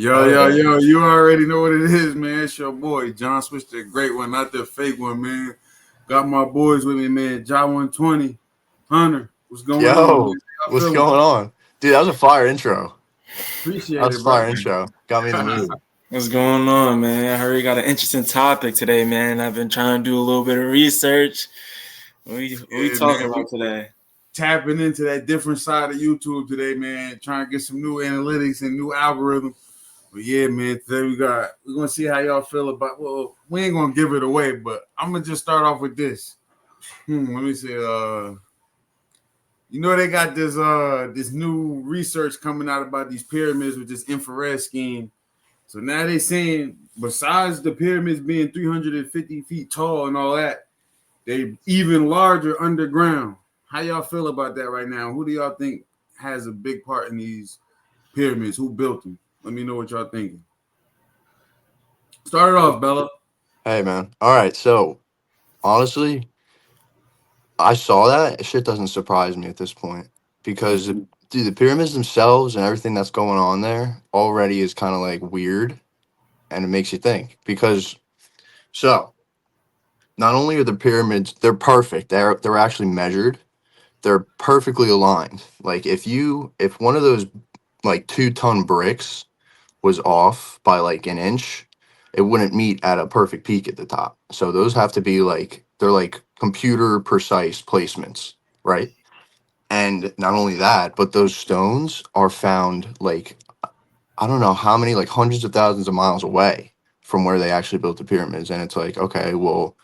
Yo, you already know what it is, man. It's your boy, John Switch, the great one, not the fake one, man. Got my boys with me, man. Ja 120, Hunter. What's going on, man? Yo, How y'all what's feeling? going on? Dude, that was a fire intro. That Appreciate was a it, bro. fire intro. Got me in the mood. What's going on, man? I heard you got an interesting topic today, man. I've been trying to do a little bit of research. What we Yeah, talking man. about today? Tapping into that different side of YouTube today, man. Trying to get some new analytics and new algorithm. But yeah, man, today we're gonna see how y'all feel about. Well, we ain't gonna give it away, but I'm gonna just start off with this. Let me see. They got this new research coming out about these pyramids with this infrared scheme. So now they saying besides the pyramids being 350 feet tall and all that, they even larger underground. How y'all feel about that right now? Who do y'all think has a big part in these pyramids? Who built them? Let me know what y'all thinking. Start it off, Bella. Hey, man. All right. So, honestly, I saw that. Shit doesn't surprise me at this point because, dude, the pyramids themselves and everything that's going on there already is kind of like weird and it makes you think. So, not only are the pyramids, they're perfect, they're actually measured, they're perfectly aligned. Like, if one of those like 2 ton bricks was off by like an inch, it wouldn't meet at a perfect peak at the top. So those have to be like they're like computer precise placements, right? And not only that, but those stones are found like I don't know how many, like hundreds of thousands of miles away from where they actually built the pyramids. And it's like, okay, well,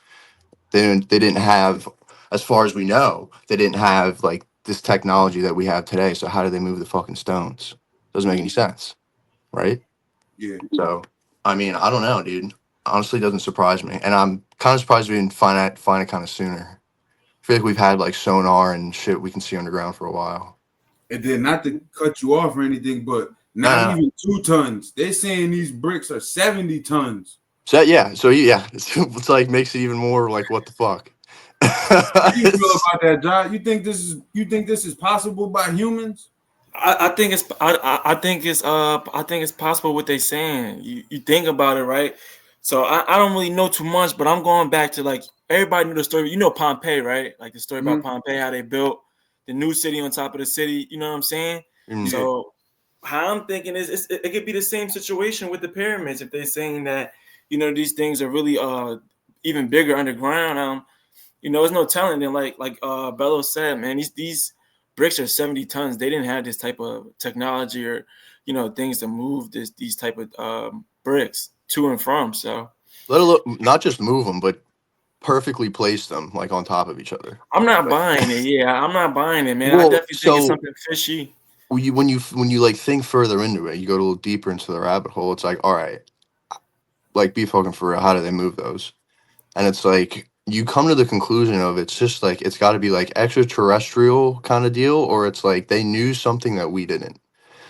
they didn't have, as far as we know, they didn't have like this technology that we have today. So how did they move the fucking stones? Doesn't make any sense, right? Yeah. So, I mean, I don't know, dude. Honestly, doesn't surprise me, and I'm kind of surprised we didn't find it kind of sooner. I feel like we've had like sonar and shit we can see underground for a while. And then not to cut you off or anything, but No, not no, no. even 2 tons. They're saying these bricks are 70 tons. So yeah, it's like makes it even more like what the fuck. How do you feel It's- about that, John? You think this is possible by humans? I think I think it's possible what they're saying. You think about it, right? So I don't really know too much, but I'm going back to like everybody knew the story. You know Pompeii, right? Like the story about Mhm. Pompeii, how they built the new city on top of the city. You know what I'm saying? Mm, Yeah. So how I'm thinking is it could be the same situation with the pyramids if they're saying that these things are really even bigger underground. There's no telling them. Like Bello said, man, these bricks are 70 tons. They didn't have this type of technology or things to move these type of bricks to and from. So let alone not just move them, but perfectly place them like on top of each other. I'm not Like, buying it. Yeah, I'm not buying it, man. I well, definitely think it's so something fishy. when you like think further into it, you go a little deeper into the rabbit hole. It's like, all right, like be fucking for real. How do they move those? And it's like you come to the conclusion of it's just like it's got to be like extraterrestrial kind of deal, or it's like they knew something that we didn't.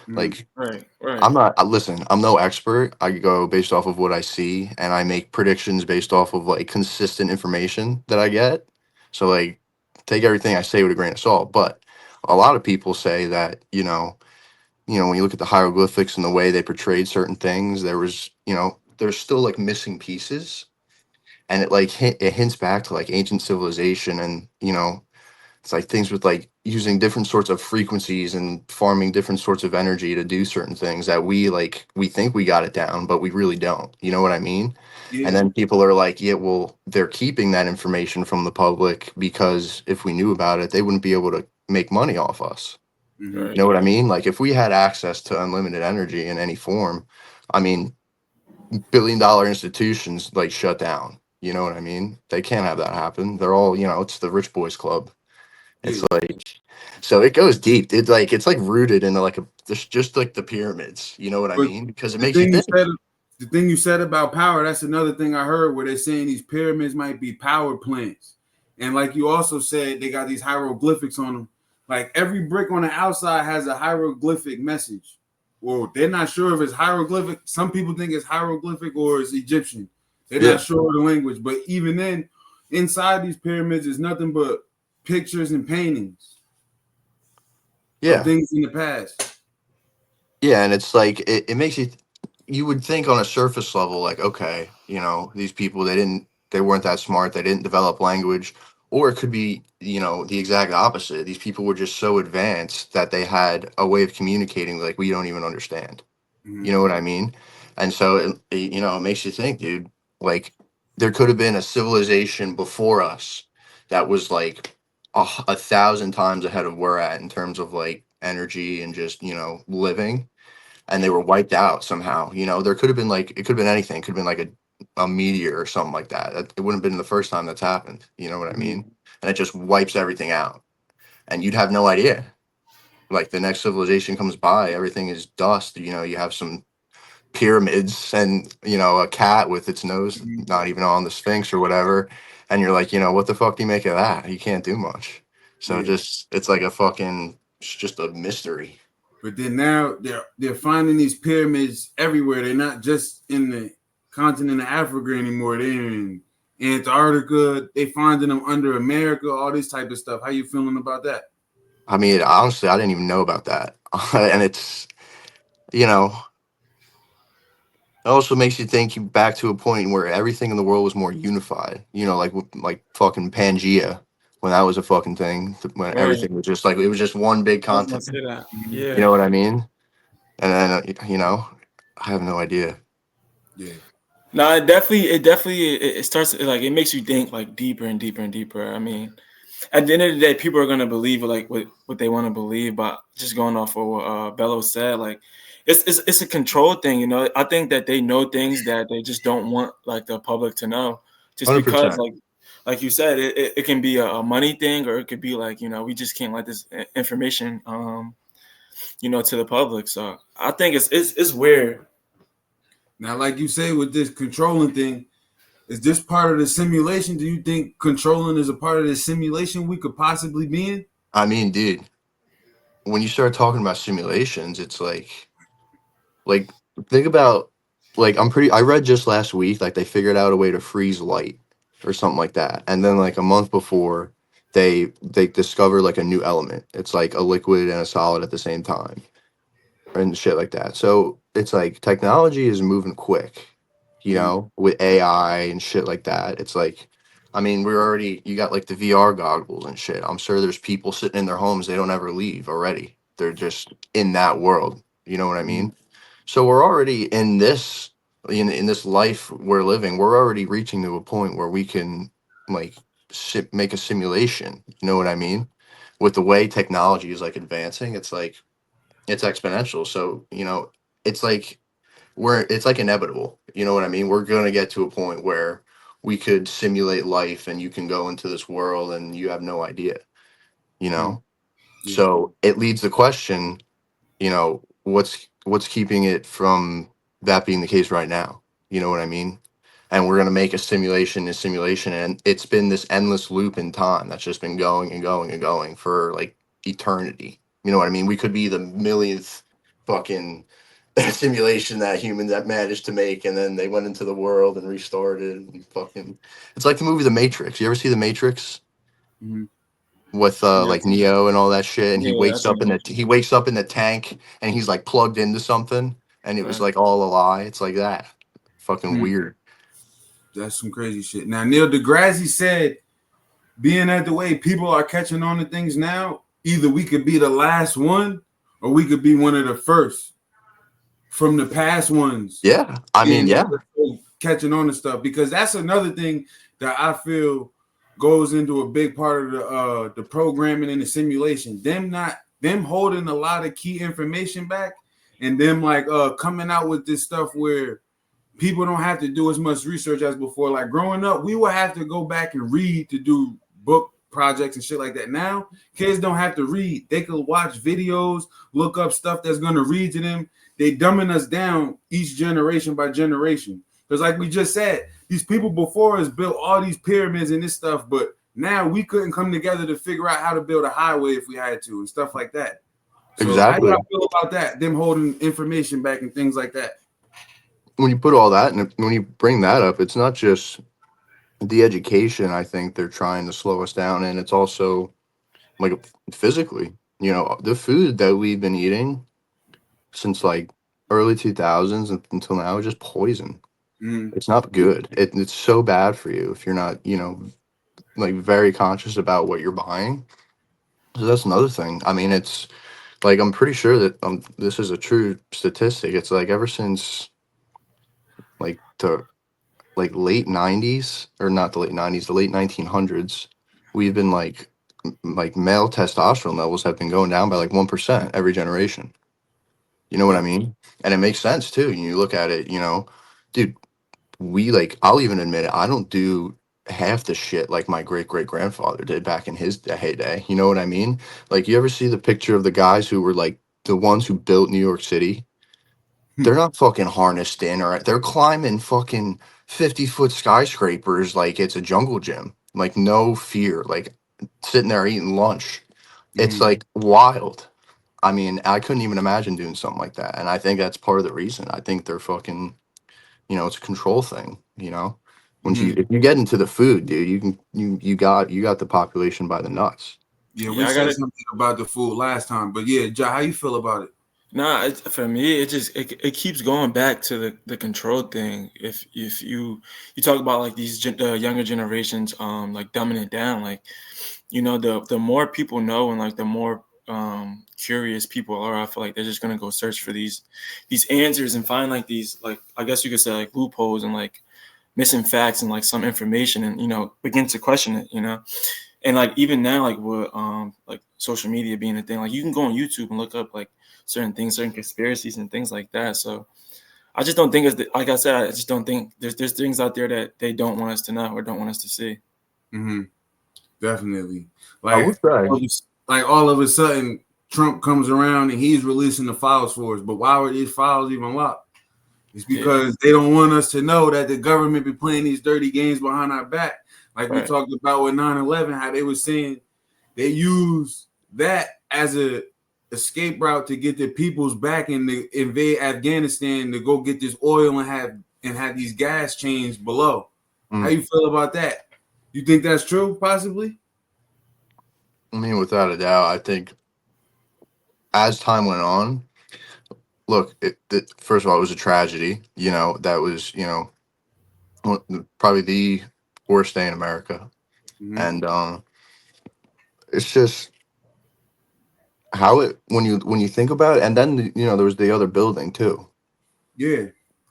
Mhm. Like Right, right. I'm not. Listen, I'm no expert. I go based off of what I see, and I make predictions based off of like consistent information that I get. So like, take everything I say with a grain of salt. But a lot of people say that when you look at the hieroglyphics and the way they portrayed certain things, there's still like missing pieces, and it like it hints back to like ancient civilization, and it's like things with like using different sorts of frequencies and farming different sorts of energy to do certain things that we think we got it down, but we really don't. You know what I mean? And Yeah. then people are like, yeah, well, they're keeping that information from the public because if we knew about it, they wouldn't be able to make money off us. Hmm. You know Right. what I mean? Like if we had access to unlimited energy in any form, I mean, $1 billion institutions like shut down. You know what I mean? They can't have that happen. They're all, it's the rich boys club. It's Yeah. like, so it goes deep. It's like rooted into like just like the pyramids. You know what I But mean? Because it the makes you thing you think. said, the thing you said about power, that's another thing I heard where they're saying these pyramids might be power plants. And like you also said, they got these hieroglyphics on them. Like every brick on the outside has a hieroglyphic message. Well, they're not sure if it's hieroglyphic. Some people think it's hieroglyphic or it's Egyptian. They're not Yeah, sure of the language. But even then, inside these pyramids is nothing but pictures and paintings of yeah, things in the past. yeah, and it's like it makes you. you would think on a surface level, like, okay, these people, they weren't that smart, they didn't develop language, or it could be, the exact opposite. These people were just so advanced that they had a way of communicating like we don't even understand. You Mhm. know what I mean? And so, it makes you think, dude, like, there could have been a civilization before us that was like a thousand times ahead of where we're at in terms of like energy and just, living, and they were wiped out somehow. There could have been like, it could have been anything. It could have been like a meteor or something like that. It wouldn't have been the first time that's happened. You know what I Mhm. mean? And it just wipes everything out. And you'd have no idea. Like the next civilization comes by, everything is dust. You have some pyramids and, a cat with its nose Mhm. not even on the Sphinx or whatever. And you're like, what the fuck do you make of that? You can't do much. So Yeah. just, it's like it's just a mystery. But then now they're finding these pyramids everywhere. They're not just in the continent of Africa anymore. They're in Antarctica. They finding them under America. All this type of stuff. How you feeling about that? I mean, honestly, I didn't even know about that. And it's, you know, it also makes you think back to a point where everything in the world was more unified. Like fucking Pangea, when that was a fucking thing, when Right. everything was just like, it was just one big I was gonna continent. say that. Mhm. You Yeah. know what I mean? And then, I have no idea. Yeah. No, it starts like it makes you think like deeper and deeper and deeper. I mean, at the end of the day, people are gonna believe like what they want to believe. But just going off of what Bello said, like it's a control thing. I think that they know things that they just don't want like the public to know, just because 100%. like you said, it can be a money thing, or it could be like we just can't let this information to the public. So I think it's weird. Now, like you say, with this controlling thing, is this part of the simulation? Do you think controlling is a part of the simulation we could possibly be in? I mean, dude, when you start talking about simulations, it's like, think about, like, I read just last week, like, they figured out a way to freeze light or something like that. And then, like, a month before, they discover, like, a new element. It's like a liquid and a solid at the same time and shit like that. So it's like technology is moving quick, Mhm. with AI and shit like that. It's like, I mean, you got like the VR goggles and shit. I'm sure there's people sitting in their homes, they don't ever leave already. They're just in that world. You know what I Mhm. mean? So we're already in this life we're living, we're already reaching to a point where we can like make a simulation. You know what I mean? With the way technology is like advancing, it's exponential. So, it's like inevitable. You know what I mean? We're going to get to a point where we could simulate life and you can go into this world and you have no idea, you Mhm. know? Yeah. So it leads the question, what's keeping it from that being the case right now? You know what I mean? And we're going to make a simulation, and it's been this endless loop in time that's just been going and going and going for like eternity. You know what I mean? We could be the millionth fucking simulation that humans that managed to make, and then they went into the world and restarted and fucking, it's like the movie The Matrix. You ever see The Matrix Mhm. with Yeah, like Neo and all that shit, and he yeah, wakes that's up in the amazing. tank, and he's like plugged into something, and it was Right. like all a lie. It's like that. Fucking Mhm. weird. That's some crazy shit. Now, Neil deGrasse said, being at the way people are catching on to things now, either we could be the last one or we could be one of the first from the past ones Yeah. I mean, being yeah. catching on to stuff, because that's another thing that I feel goes into a big part of the programming and the simulation. Them holding a lot of key information back, and them like coming out with this stuff where people don't have to do as much research as before. Like growing up, we would have to go back and read to do book projects and shit like that. Now, kids don't have to read. They could watch videos, look up stuff that's going to read to them. They dumbing us down each generation by generation. Because like we just said, these people before us built all these pyramids and this stuff, but now we couldn't come together to figure out how to build a highway if we had to and stuff like that. So how y'all Exactly. feel about that? Them holding information back and things like that. When you put all that, and when you bring that up, it's not just the education. I think they're trying to slow us down, and it's also like physically. The food that we've been eating since like early 2000s until now is just poison. Mm, It's not good. It's so bad for you if you're not, like very conscious about what you're buying. So that's another thing. I mean, it's like I'm pretty sure that this is a true statistic. It's like ever since like the late 90s, or not the late 90s, the late 1900s, we've been like like male testosterone levels have been going down by like 1% every generation. You know what I yeah. mean? And it makes sense too. You look at it, dude, we like, I'll even admit it, I don't do half the shit like my great great grandfather did back in his heyday. You know what I mean? Like, you ever see the picture of the guys who were like the ones who built New York City? They're not fucking harnessed in, or they're climbing fucking 50-foot skyscrapers like it's a jungle gym. Like, no fear, like sitting there eating lunch. It's Mm, like wild. I mean, I couldn't even imagine doing something like that. And I think that's part of the reason. I think they're fucking, it's a control thing. Once mm-hmm. if you get into the food, dude, you got the population by the nuts. Yeah, we Yeah, I said gotta. something about the food last time, but yeah, Ja, how you feel about it? Nah, for me, it keeps going back to the control thing. If you talk about like these younger generations, like dumbing it down, like the more people know and like the more curious people are, I feel like they're just gonna go search for these answers and find like these, like, I guess you could say, like loopholes and like missing facts and like some information, and begin to question it. And like even now, like with like social media being a thing, like you can go on YouTube and look up like certain things, certain conspiracies and things like that. So I just don't think like I said, I just don't think there's things out there that they don't want us to know or don't want us to see. Mm-hmm. Definitely. I would say, Like all of a sudden, Trump comes around and he's releasing the files for us. But why were these files even locked? It's Yeah, because they don't want us to know that the government be playing these dirty games behind our back. Like we right. talked about with 9/11, how they were saying they use that as a escape route to get the peoples back and to invade Afghanistan to go get this oil and have these gas chains below. How mm, you feel about that? You think that's true, possibly? I mean, without a doubt, I think as time went on, look, first of all, it was a tragedy. That was, probably the worst day in America. Mm-hmm. And it's just how it when you think about it, and then there was the other building too. Yeah.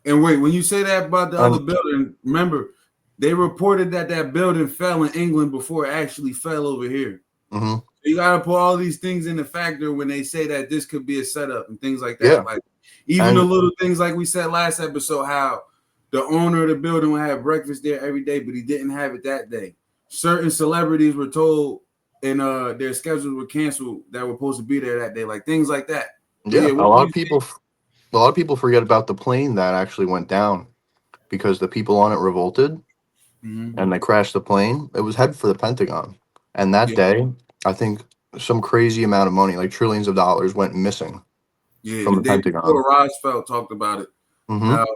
And wait, when you say that about the other Um, building, remember they reported that that building fell in England before it actually fell over here. mhm. You got to put all these things in the factor when they say that this could be a setup and things like that. Yeah, Like even the and little things like we said last episode, how the owner of the building would have breakfast there every day, but he didn't have it that day. Certain celebrities were told and their schedules were canceled that were supposed to be there that day, like things like that. But yeah, yeah, a what do lot you of people forget about the plane that actually went down because the people on it revolted think? Mm-hmm. and they crashed the plane. It was headed for the Pentagon, and that Yeah, day, I think some crazy amount of money, like trillions of dollars, went missing yeah. from The the day Pentagon. before, Rosfeld talked about it, Hmm. how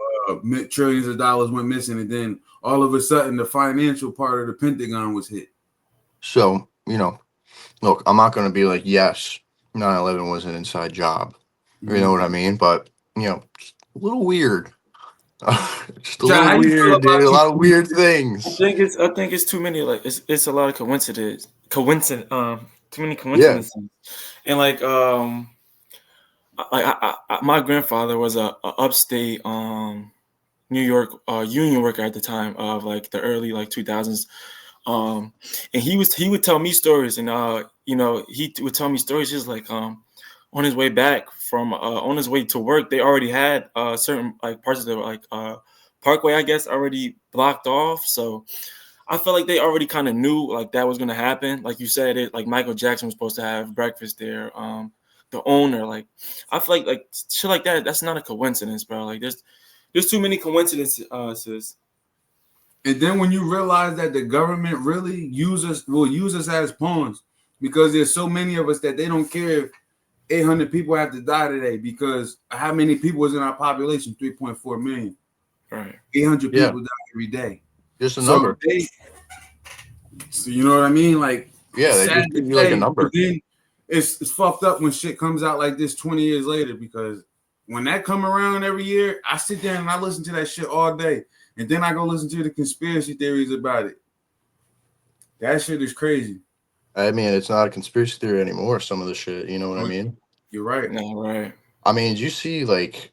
trillions of dollars went missing, and then all of a sudden the financial part of the Pentagon was hit. So look, I'm not going to be like, yes, 9/11 was an inside job. You Mm-hmm. know what I mean? But just a little weird. Just a John, little how you feel weird, about dude. A these lot of weird things. I think it's too many, like it's a lot of too many Yeah. coincidences. And like my grandfather was a upstate New York union worker at the time of like the early like 2000s. And he would tell me stories, and would tell me stories just like on his way back from on his way to work, they already had certain like parts of the like parkway, I guess, already blocked off. So I felt like they already kind of knew like that was gonna happen. Like you said, it like Michael Jackson was supposed to have breakfast there. The owner, like, I feel like shit like that. That's not a coincidence, bro. Like there's too many coincidences. Sis. And then when you realize that the government really will use us as pawns because there's so many of us that they don't care if 800 people have to die today because how many people is in our population? 3.4 million. Right. 800 Yeah. people die every day. Just a So number. so you know what I mean? Like Yeah. it's They sad just to give you like a say, but number. then it's fucked up when shit comes out like this 20 years later because when that come around every year, I sit there and I listen to that shit all day, and then I go listen to the conspiracy theories about it. That shit is crazy. I mean, it's not a conspiracy theory anymore. Some of the shit, you know what I Oh, mean? you're right. No, right. I mean, did you see like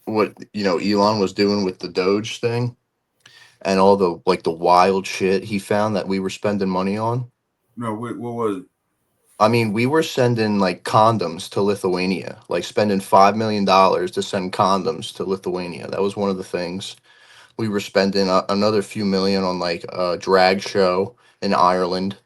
what Elon was doing with the Doge thing and all the like the wild shit he found that we were spending money on? No, what was it? I mean, we were sending like condoms to Lithuania, like spending $5 million to send condoms to Lithuania. That was one of the things. We were spending another few million on like a drag show in Ireland.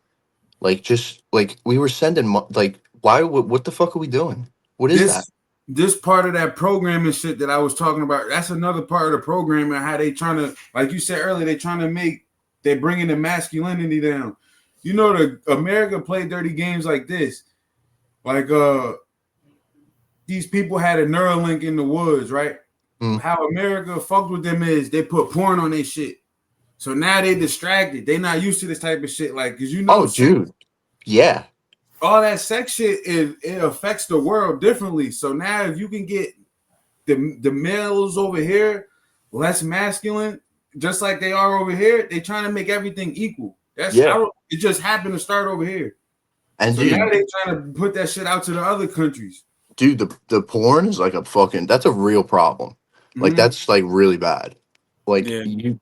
Like just like we were sending like why what the fuck are we doing? What is that? This part of that programming shit that I was talking about, that's another part of the programming, how they trying to, like you said earlier, they trying to they're bringing the masculinity down. You know, the America play dirty games like this. Like these people had a Neuralink in the woods, right? Mm. How America fucked with them is they put porn on their shit. So now they distracted. They not used to this type of shit. Like, cause Oh, dude. Yeah. all that sex shit it affects the world differently. So now if you can get the males over here less masculine, just like they are over here, they trying to make everything equal. It just happened to start over here. And so dude, now they trying to put that shit out to the other countries. Dude, the porn is like that's a real problem. Like that's like really bad. Like Yeah.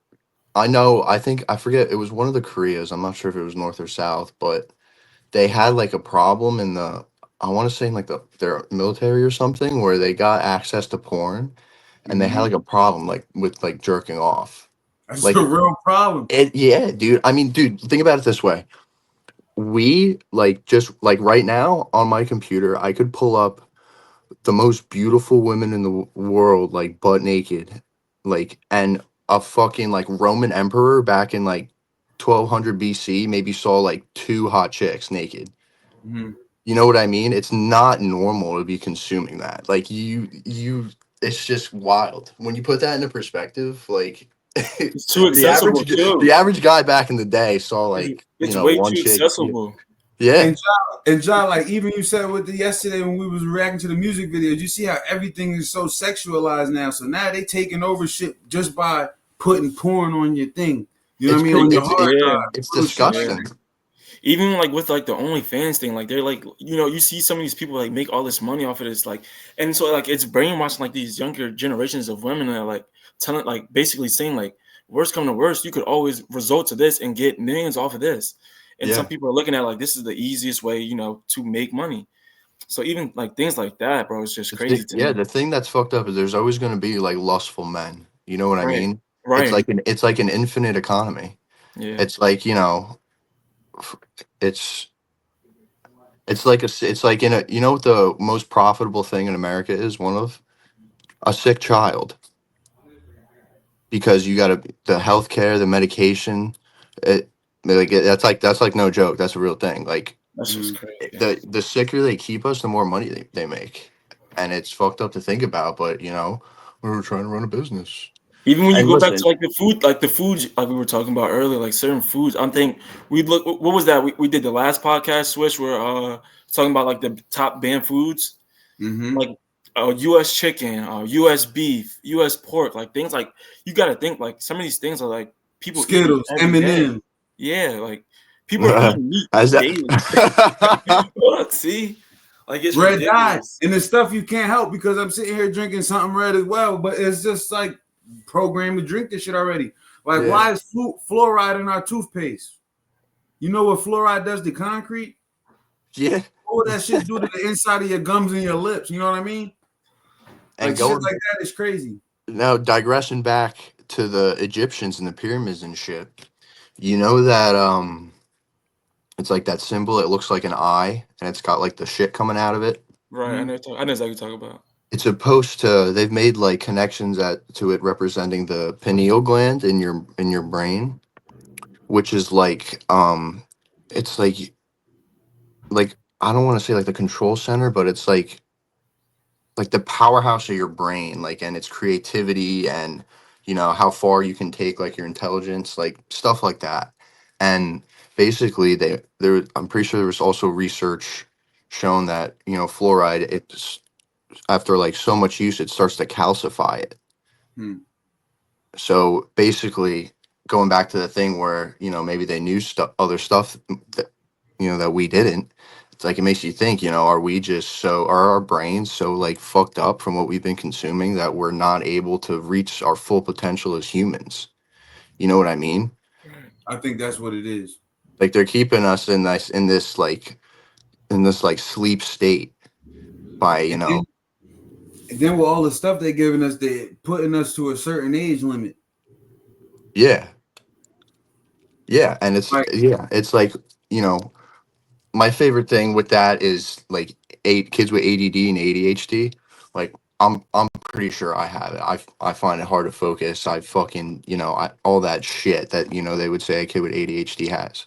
I forget, it was one of the Koreas. I'm not sure if it was North or South, but they had like a problem in I want to say in like their military or something where they got access to porn and they had like a problem like with like jerking off. That's Like a real problem. yeah, dude. I mean, dude, think about it this way. We like just like right now on my computer, I could pull up the most beautiful women in the world, like butt naked, like, and a fucking like Roman emperor back in like 1200 BC maybe saw like two hot chicks naked. Mm-hmm. You know what I mean? It's not normal to be consuming that. Like it's just wild when you put that into perspective. Like It's too accessible the too. average guy back in the day saw like It's way one too chick. accessible. Yeah. And John, like even you said with the yesterday when we was reacting to the music videos, you see how everything is so sexualized now. So now they taking over shit just by putting porn on your thing. You know what I mean? On your hard drive. It's Little shit like disgusting. that. Even like with like the OnlyFans thing, like they're like, you see some of these people like make all this money off of this, like, and so like it's brainwashing like these younger generations of women that are like telling, like basically saying like, worst come to worst, you could always resort to this and get millions off of this. And some people are looking at like this is the easiest way, to make money. So even like things like that, bro, it's just crazy to me. The thing that's fucked up is there's always going to be like lustful men. You know what I Right. mean? Right. It's like an infinite economy. Yeah. It's like it's it's like it's like in a what the most profitable thing in America is one of a sick child because you got the healthcare, the medication. That's like no joke. That's a real thing. Like That's just crazy. the sicker they keep us, the more money they make, and it's fucked up to think about. But we're trying to run a business. Even when you And go back to listen, like the foods like we were talking about earlier, like certain foods, I think we look. What was that? We did the last podcast switch. We're talking about like the top banned foods, like U.S. chicken, U.S. beef, U.S. pork, like things like you got to think like some of these things are like people Skittles, eat every day. M&M. Yeah, like people are eating meat as daily. that, Look, see, like it's Red dye. ridiculous. And the stuff you can't help because I'm sitting here drinking something red as well, but it's just like programmed to drink this shit already. Like, why is fluoride in our toothpaste? You know what fluoride does to concrete? yeah, What would that shit do to the inside of your gums and your lips? You know what I mean? and Like shit like that is crazy. now digressing back to the Egyptians and the pyramids and shit. You know that it's like that symbol. It looks like an eye, and it's got like the shit coming out of it. Right, I know exactly what you're talking about. It's supposed to. They've made like connections to it representing the pineal gland in your brain, which is like it's like I don't want to say like the control center, but it's like the powerhouse of your brain, like, and its creativity and how far you can take like your intelligence, like stuff like that. And basically I'm pretty sure there was also research shown that fluoride, after like so much use, it starts to calcify it. Hmm. So basically, going back to the thing where maybe they knew other stuff that that we didn't. It's like it makes you think. Are our brains so like fucked up from what we've been consuming that we're not able to reach our full potential as humans? You know what I mean? Right. I think that's what it is. Like they're keeping us in this like sleep state by And then with all the stuff they're giving us, they're putting us to a certain age limit. yeah, yeah, and Like it's like you know my favorite thing with that is like eight kids with ADD and ADHD. Like I'm pretty sure I have it. I find it hard to focus. I fucking all that shit that they would say a kid with ADHD has,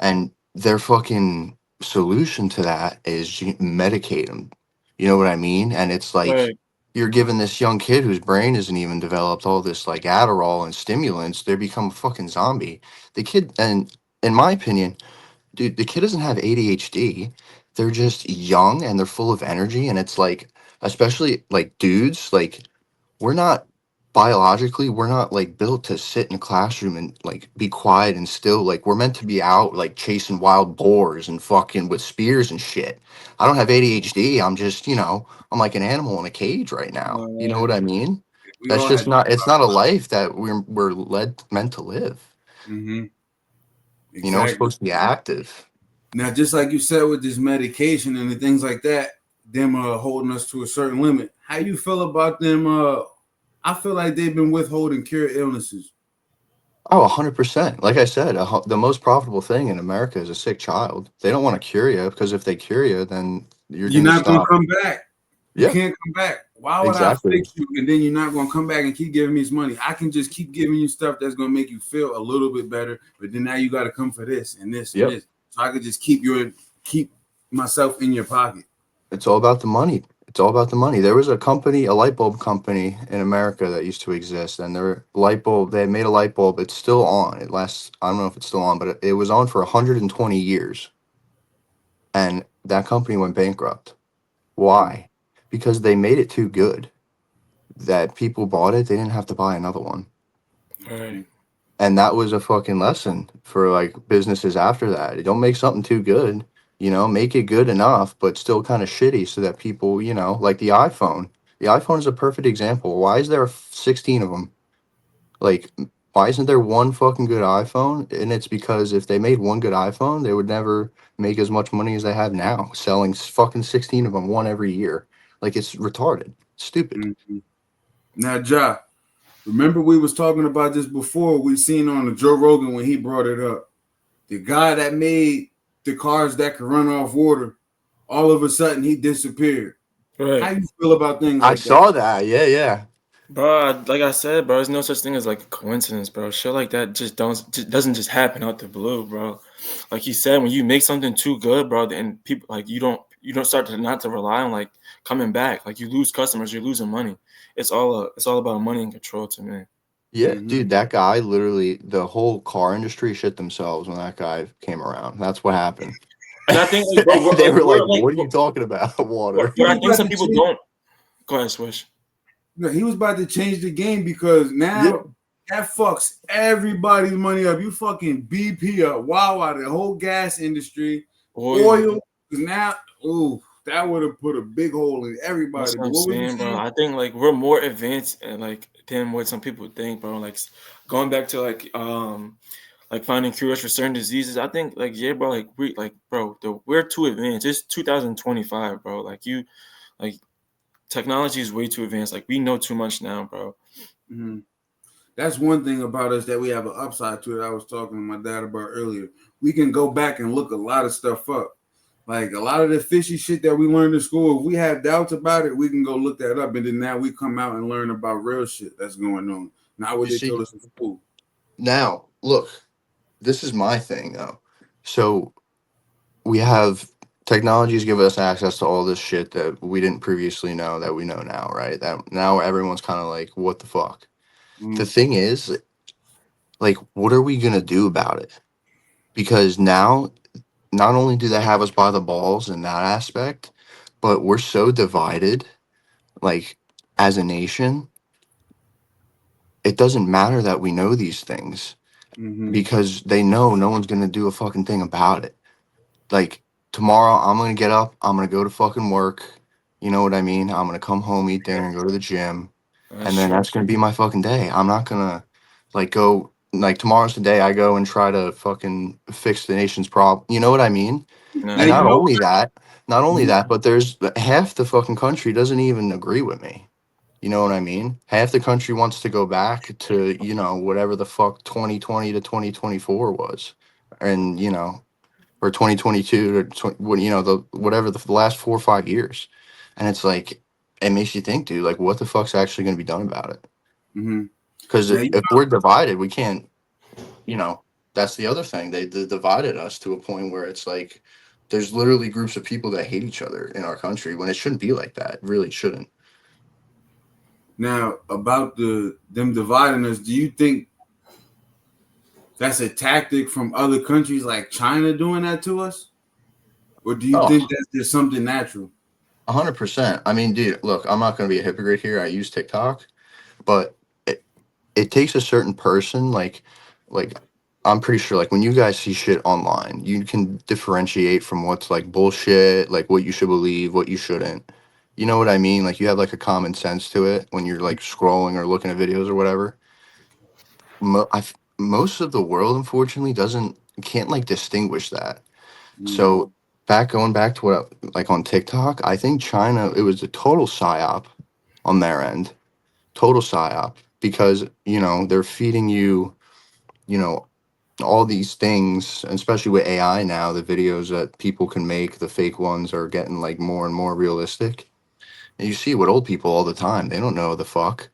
and their fucking solution to that is you medicate them. You know what I mean? And it's like Right. you're giving this young kid whose brain isn't even developed all this like Adderall and stimulants. They become a fucking zombie. The kid, and in my opinion, dude, the kid doesn't have ADHD. They're just young and they're full of energy. And it's like, especially like dudes, like we're not like built to sit in a classroom and like be quiet and still. Like we're meant to be out like chasing wild boars and fucking with spears and shit. I don't have ADHD. I'm just, I'm like an animal in a cage right now. You know Uh, what I mean? we That's all just had. not, it's not a life that we're meant to live. Mm-hmm. It's Exactly. supposed to be active. Now, just like you said with this medication and the things like that, them holding us to a certain limit. How you feel about them? I feel like they've been withholding cure illnesses. Oh, 100%. Like I said, the most profitable thing in America is a sick child. They don't want to cure you because if they cure you, then you're You're going to not gonna stop. come back. You Yeah, can't come back. Why would I exactly. fix you and then you're not gonna come back and keep giving me this money? I can just keep giving you stuff that's gonna make you feel a little bit better, but then now you got to come for this and this and Yep. this. So I could just keep myself in your pocket. It's all about the money. It's all about the money. There was a company, a light bulb company in America that used to exist, and their light bulb, they made a light bulb. It's still on. It lasts, I don't know if it's still on, but it was on for 120 years. And that company went bankrupt. Why? Because they made it too good that people bought it. They didn't have to buy another one. right. And that was a fucking lesson for like businesses after that. Don't make something too good, make it good enough, but still kind of shitty so that people, like the iPhone. The iPhone is a perfect example. Why is there 16 of them? Like, why isn't there one fucking good iPhone? And it's because if they made one good iPhone, they would never make as much money as they have now, selling fucking 16 of them, one every year. Like, it's retarded. Stupid. Mm-hmm. Now, Ja, remember we was talking about this before. We seen on the Joe Rogan when he brought it up. The guy that made the cars that could run off water, all of a sudden he disappeared. How Right. you feel about things I like that? saw that. Yeah, yeah. Bro, like I said, bro, there's no such thing as like a coincidence, bro. Shit like that just doesn't just happen out the blue, bro. Like you said, when you make something too good, bro, then people like you don't start to not to rely on like coming back. Like you lose customers, you're losing money. It's all about money and control to me. Yeah, Mm-hmm. dude, that guy literally, the whole car industry shit themselves when that guy came around. That's what happened. And I think like bro, They were like, we're like "What are you talking about? Water?" He what I was think about some to people change. don't go ahead, Swish. No, he was about to change the game because Yep. now that fucks everybody's money up. You fucking BP up, Wawa, the whole gas industry, Oil. oil. Now, ooh, that would have put a big hole in That's everybody. what But I'm what was you saying, bro. saying? I think like we're more advanced and like than what some people think, bro. Like going back to like finding cures for certain diseases. I think like yeah, bro. Like we're too advanced. It's 2025, bro. Like technology is way too advanced. Like we know too much now, bro. Mm-hmm. That's one thing about us that we have an upside to it. I was talking to my dad about earlier. We can go back and look a lot of stuff up. Like a lot of the fishy shit that we learned in school, if we have doubts about it, we can go look that up. And then now we come out and learn about real shit that's going on, not what You they see, told us in school. now look, this is my thing though. So we have technologies give us access to all this shit that we didn't previously know that we know now, right? That now everyone's kind of like, "What the fuck?" The Mm, thing is, like, what are we gonna do about it? Because now not only do they have us by the balls in that aspect, but we're so divided. like as a nation, it doesn't matter that we know these things Mm-hmm. because they know no one's gonna do a fucking thing about it. Like tomorrow, I'm gonna get up, I'm gonna go to fucking work. You know what I mean? I'm gonna come home, eat dinner, and go to the gym, and That's then true. that's gonna be my fucking day. I'm not gonna like go like tomorrow's the day I go and try to fucking fix the nation's problem. You know what I mean? Now And No. you know. not only Mhm. that, but there's half the fucking country doesn't even agree with me. You know what I mean? Half the country wants to go back to, whatever the fuck 2020 to 2024 was. And, or 2022 to the whatever the last 4 or 5 years. And it's like it makes you think, dude, like what the fuck's actually going to be done about it? Mhm. Because Now you if we're divided, we can't, you know, that's the other thing. They divided us to a point where it's like there's literally groups of people that hate each other in our country when it shouldn't be like that. It really shouldn't. Now about them dividing us, do you think that's a tactic from other countries like China doing that to us? Or do you Oh, think that's just something natural? 100%. I mean, dude, look, I'm not going to be a hypocrite here. I use TikTok, but it takes a certain person like I'm pretty sure like when you guys see shit online, you can differentiate from what's like bullshit, like what you should believe, what you shouldn't. You know what I mean? Like you have like a common sense to it when you're like scrolling or looking at videos or whatever. Most of the world unfortunately doesn't can't like distinguish that. Mm. So going back to like on TikTok, I think China it was a total psyop on their end, total psyop because they're feeding you you know all these things, and especially with AI now, the videos that people can make, the fake ones are getting like more and more realistic. And you see with old people all the time, they don't know the fuck.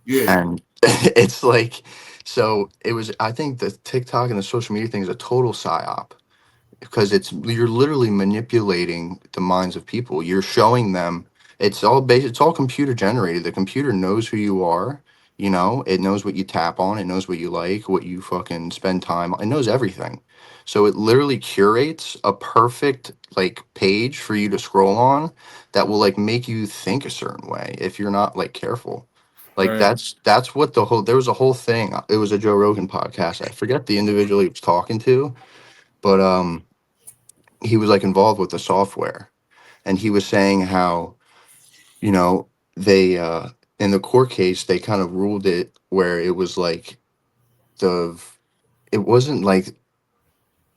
Yeah. And it's like, so it was, I think the TikTok and the social media thing is a total psyop because you're literally manipulating the minds of people. You're showing them it's all computer generated. The computer knows who you are. It knows what you tap on. It knows what you like, what you fucking spend time on. It knows everything. So it literally curates a perfect like page for you to scroll on that will like make you think a certain way if you're not like careful. Like Right. that's what there was a whole thing. It was a Joe Rogan podcast. I forget the individual he was talking to, but he was like involved with the software, and he was saying how you know they in the court case they kind of ruled it where it was like the it wasn't like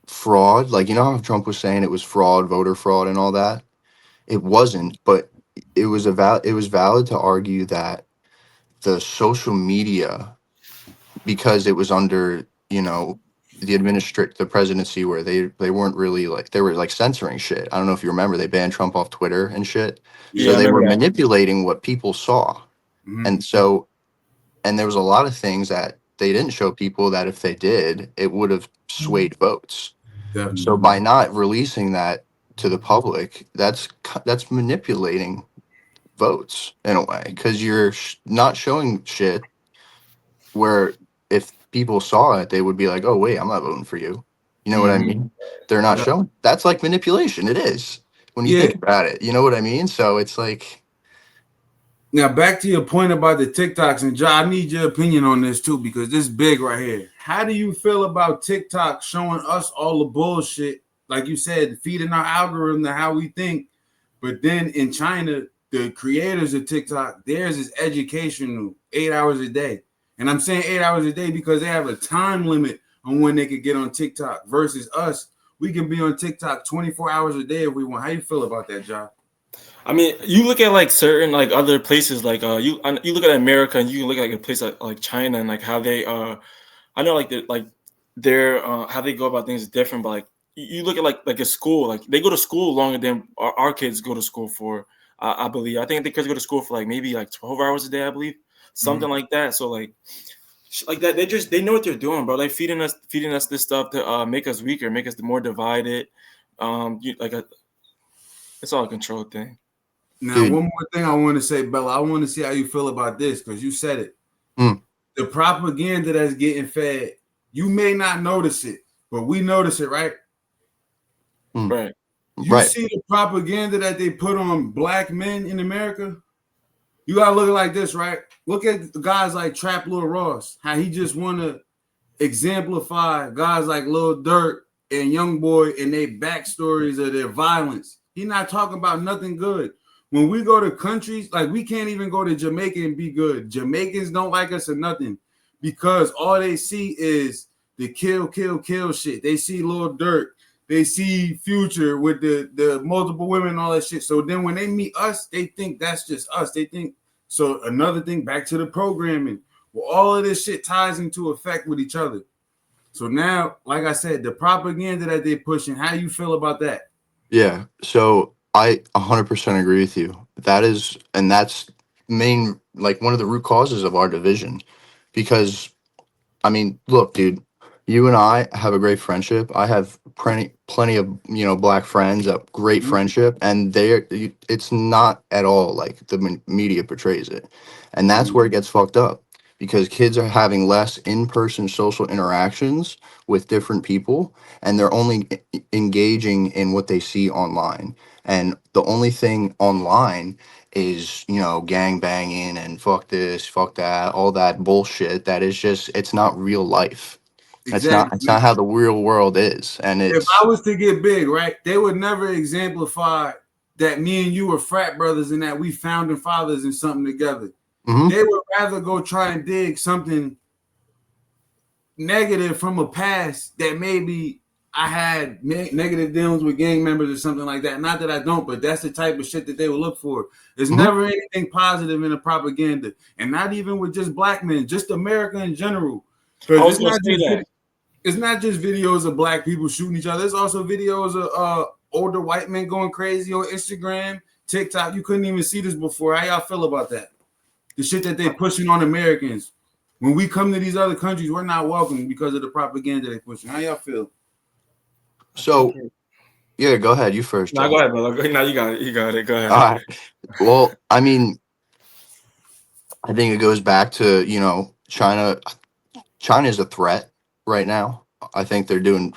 fraud, like how Trump was saying it was fraud, voter fraud and all that. It wasn't, but it was valid to argue that the social media, because it was under the presidency where they weren't really like they were like censoring shit. I don't know if you remember, they banned Trump off Twitter and shit. Yeah, So I Yeah. they remember were that. manipulating what people saw. Mm-hmm. And there was a lot of things that they didn't show people that if they did, it would have swayed votes. So Definitely. by not releasing that to the public, that's manipulating votes in a way because you're not showing shit where if people saw it, they would be like, "Oh wait, I'm not voting for you." You know what I Mm-hmm. mean? They're not Yeah. showing. That's like manipulation. It is when you Yeah. think about it. You know what I mean? So it's like, Now back to your point about the TikToks, and John, I need your opinion on this too, because this is big right here. How do you feel about TikTok showing us all the bullshit, like you said, feeding our algorithm to how we think? But then in China, the creators of TikTok, theirs is educational, 8 hours a day. And I'm saying 8 hours a day because they have a time limit on when they could get on TikTok versus us. We can be on TikTok 24 hours a day if we want. How you feel about that, John? I mean, you look at like certain like other places, like you look at America, and you can look at like a place like China, and like how they I know like their how they go about things is different, but like you look at like a school, like they go to school longer than our kids go to school for. I believe. I think the kids go to school for like maybe like 12 hours a day. I believe Mm-hmm. something like that. So like that, they know what they're doing, bro. Like feeding us this stuff to make us weaker, make us more divided. Like it's all a control thing. Now, dude, one more thing I want to say, Bella. I want to see how you feel about this because you said it. mm, The propaganda that's getting fed, you may not notice it, but we notice it, right? mm, Right. You right. see the propaganda that they put on black men in America? You gotta look at it like this, right? Look at guys like Trap Lil Ross, how he just wanna exemplify guys like Lil Durk and Young Boy and their backstories of their violence. He's not talking about nothing good. When we go to countries, like we can't even go to Jamaica and be good. Jamaicans don't like us or nothing because all they see is the kill, kill, kill shit. They see Lil Durk. They see Future with the multiple women and all that shit. So then when they meet us, they think that's just us. They think so. Another thing, back to the programming. Well, all of this shit ties into effect with each other. So now, like I said, the propaganda that they're pushing, how do you feel about that? Yeah. So I 100% agree with you. That's main, like, one of the root causes of our division, because I mean, look, dude, you and I have a great friendship. I have plenty of, black friends, a great Mhm. friendship, and it's not at all like the media portrays it. And that's where it gets fucked up, because kids are having less in-person social interactions with different people, and they're only engaging in what they see online. And the only thing online is, gang banging and fuck this, fuck that, all that bullshit that is just, it's not real life. Exactly. It's not how the real world is. And If it's I was to get big, right, they would never exemplify that me and you were frat brothers and that we founding fathers and something together. mhm. They would rather go try and dig something negative from a past that maybe I had negative dealings with gang members or something like that. Not that I don't, but that's the type of shit that they would look for. There's Mhm. never anything positive in the propaganda, and not even with just black men, just America in general. I Because was gonna say that. it's not just videos of black people shooting each other. There's also videos of older white men going crazy on Instagram, TikTok. You couldn't even see this before. How y'all feel about that? The shit that they pushing on Americans. When we come to these other countries, we're not welcome because of the propaganda they're pushing. How y'all feel? I think So yeah, go ahead. You first, no, go Joe. ahead, brother. Now you got it. You got it. Go All ahead. right. Well, I mean, I think it goes back to, China. China is a threat right now. I think they're doing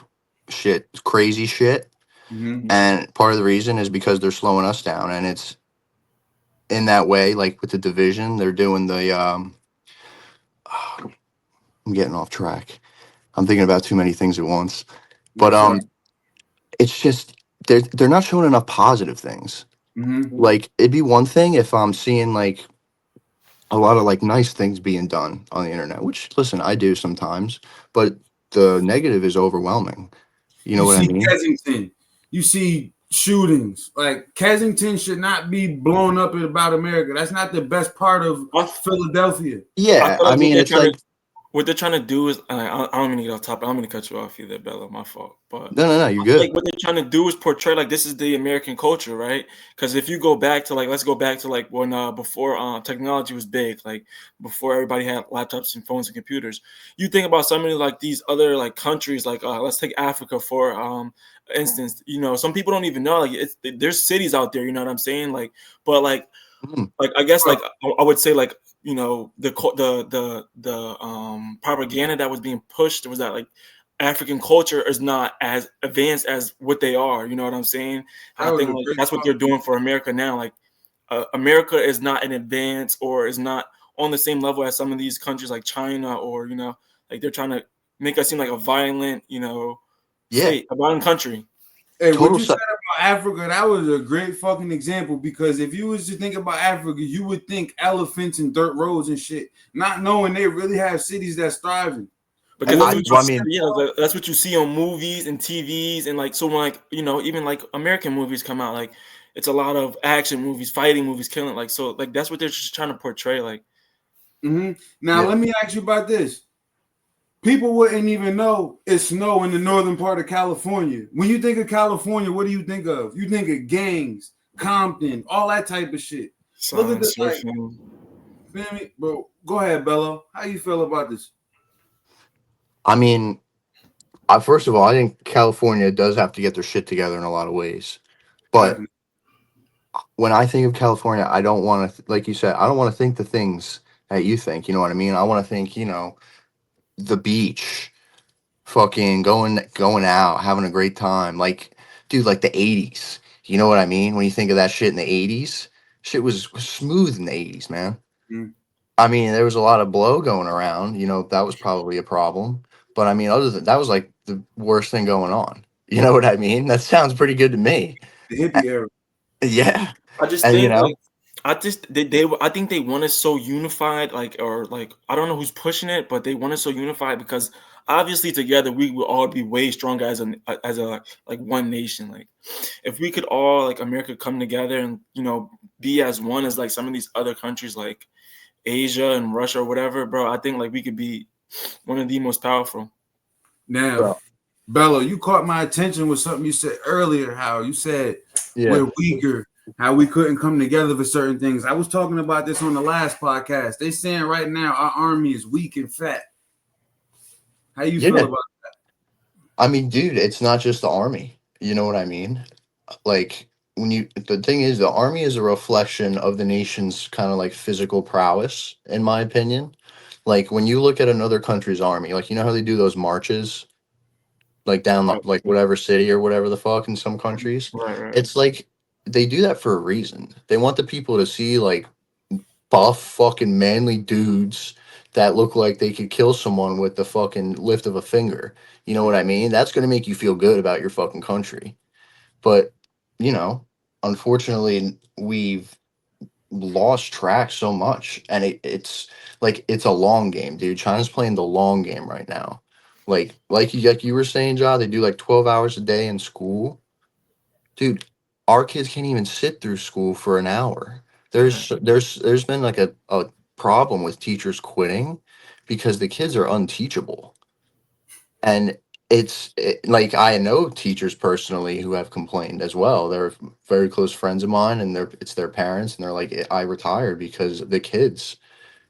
crazy shit. Mm-hmm. And part of the reason is because they're slowing us down. And it's in that way, like with the division, they're doing I'm getting off track. I'm thinking about too many things at once. But That's right. it's just they're not showing enough positive things. Mm-hmm. Like, it'd be one thing if I'm seeing like a lot of like nice things being done on the internet, which, listen, I do sometimes, but the negative is overwhelming. You know You what I see mean? Kensington. You see shootings. Like Kensington should not be blown up about America. That's not the best part of I, Philadelphia. I Yeah, feel I like mean, it's like, what they're trying to do is I don't mean to get off topic. I don't mean to cut you off either, Bella. My fault. But no, no, no, you're I feel good. like what they're trying to do is portray like this is the American culture, right? Because if you go back to like let's go back to like when before technology was big, like before everybody had laptops and phones and computers. You think about some of like these other like countries, like let's take Africa for instance. You know, some people don't even know like there's cities out there. You know what I'm saying? But Mhm. like I guess like I would say like you know the propaganda that was being pushed was that like African culture is not as advanced as what they are. You know what I'm saying? And That I was think a like great that's what they're doing for America now. Like America is not an advance or is not on the same level as some of these countries like China or you know like they're trying to make us seem like a violent you know Yeah, state, a violent country. Hey, what total. you said about Africa, that was a great fucking example because if you was to think about Africa, you would think elephants and dirt roads and shit, not knowing they really have cities that's thriving. But Because what that's you what you Well, I see, mean, you know, that's what you see on movies and TVs and like so when like you know even like American movies come out like it's a lot of action movies, fighting movies, killing like so like that's what they're just trying to portray like. Now yeah, let me ask you about this. People wouldn't even know it's snow in the northern part of California. When you think of California, what do you think of? You think of gangs, Compton, all that type of shit. Look at Sun the like, surfing. feel me? Bro, go ahead, Bello. How you feel about this? I mean, first of all, I think California does have to get their shit together in a lot of ways. But Definitely. when I think of California, I don't want to, like you said, I don't want to think the things that you think. You know what I mean? I want to think, the beach, fucking going out, having a great time. Like, dude, like the 80s. You know what I mean? When you think of that shit in the 80s, shit was smooth in the 80s, man. Mm. I mean, there was a lot of blow going around. That was probably a problem. But I mean, other than that was like the worst thing going on. You know what I mean? That sounds pretty good to me. The hippie era. Yeah. I just And think like I think they want us so unified, like or like I don't know who's pushing it, but they want us so unified because obviously together we will all be way stronger as a like one nation. Like if we could all like America come together and be as one as like some of these other countries like Asia and Russia or whatever, bro. I think like we could be one of the most powerful. Now, Bro. Bello, you caught my attention with something you said earlier. How you said Yeah. we're weaker, how we couldn't come together for certain things. I was talking about this on the last podcast. They saying right now our army is weak and fat. How you feel Yeah. about I mean, dude, it's not just the army. You know what I mean? Like the thing is the army is a reflection of the nation's kind of like physical prowess, in my opinion. Like when you look at another country's army, like how they do those marches like down Right, like whatever city or whatever the fuck in some countries. right. It's like they do that for a reason. They want the people to see like buff fucking manly dudes that look like they could kill someone with the fucking lift of a finger. You know what I mean? That's going to make you feel good about your fucking country. But, you know, unfortunately, we've lost track so much, and it's like it's a long game, dude. China's playing the long game right now. Like you were saying, John, they do like 12 hours a day in school. Dude, our kids can't even sit through school for an hour. Yeah, There's been like a problem with teachers quitting because the kids are unteachable. And like I know teachers personally who have complained as well. They're very close friends of mine, and it's their parents, and they're like, I retired because the kids.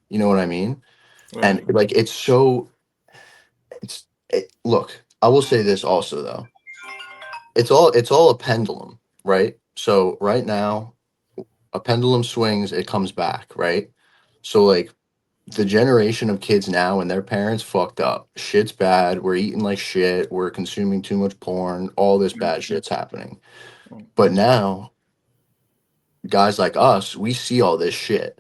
You know what I mean? And right. like look, I will say this also though. It's all a pendulum, right? So right now, a pendulum swings, it comes back, right? So like the generation of kids now and their parents fucked up. Shit's bad. We're eating like shit. We're consuming too much porn. All this bad shit's happening. But now, guys like us, we see all this shit.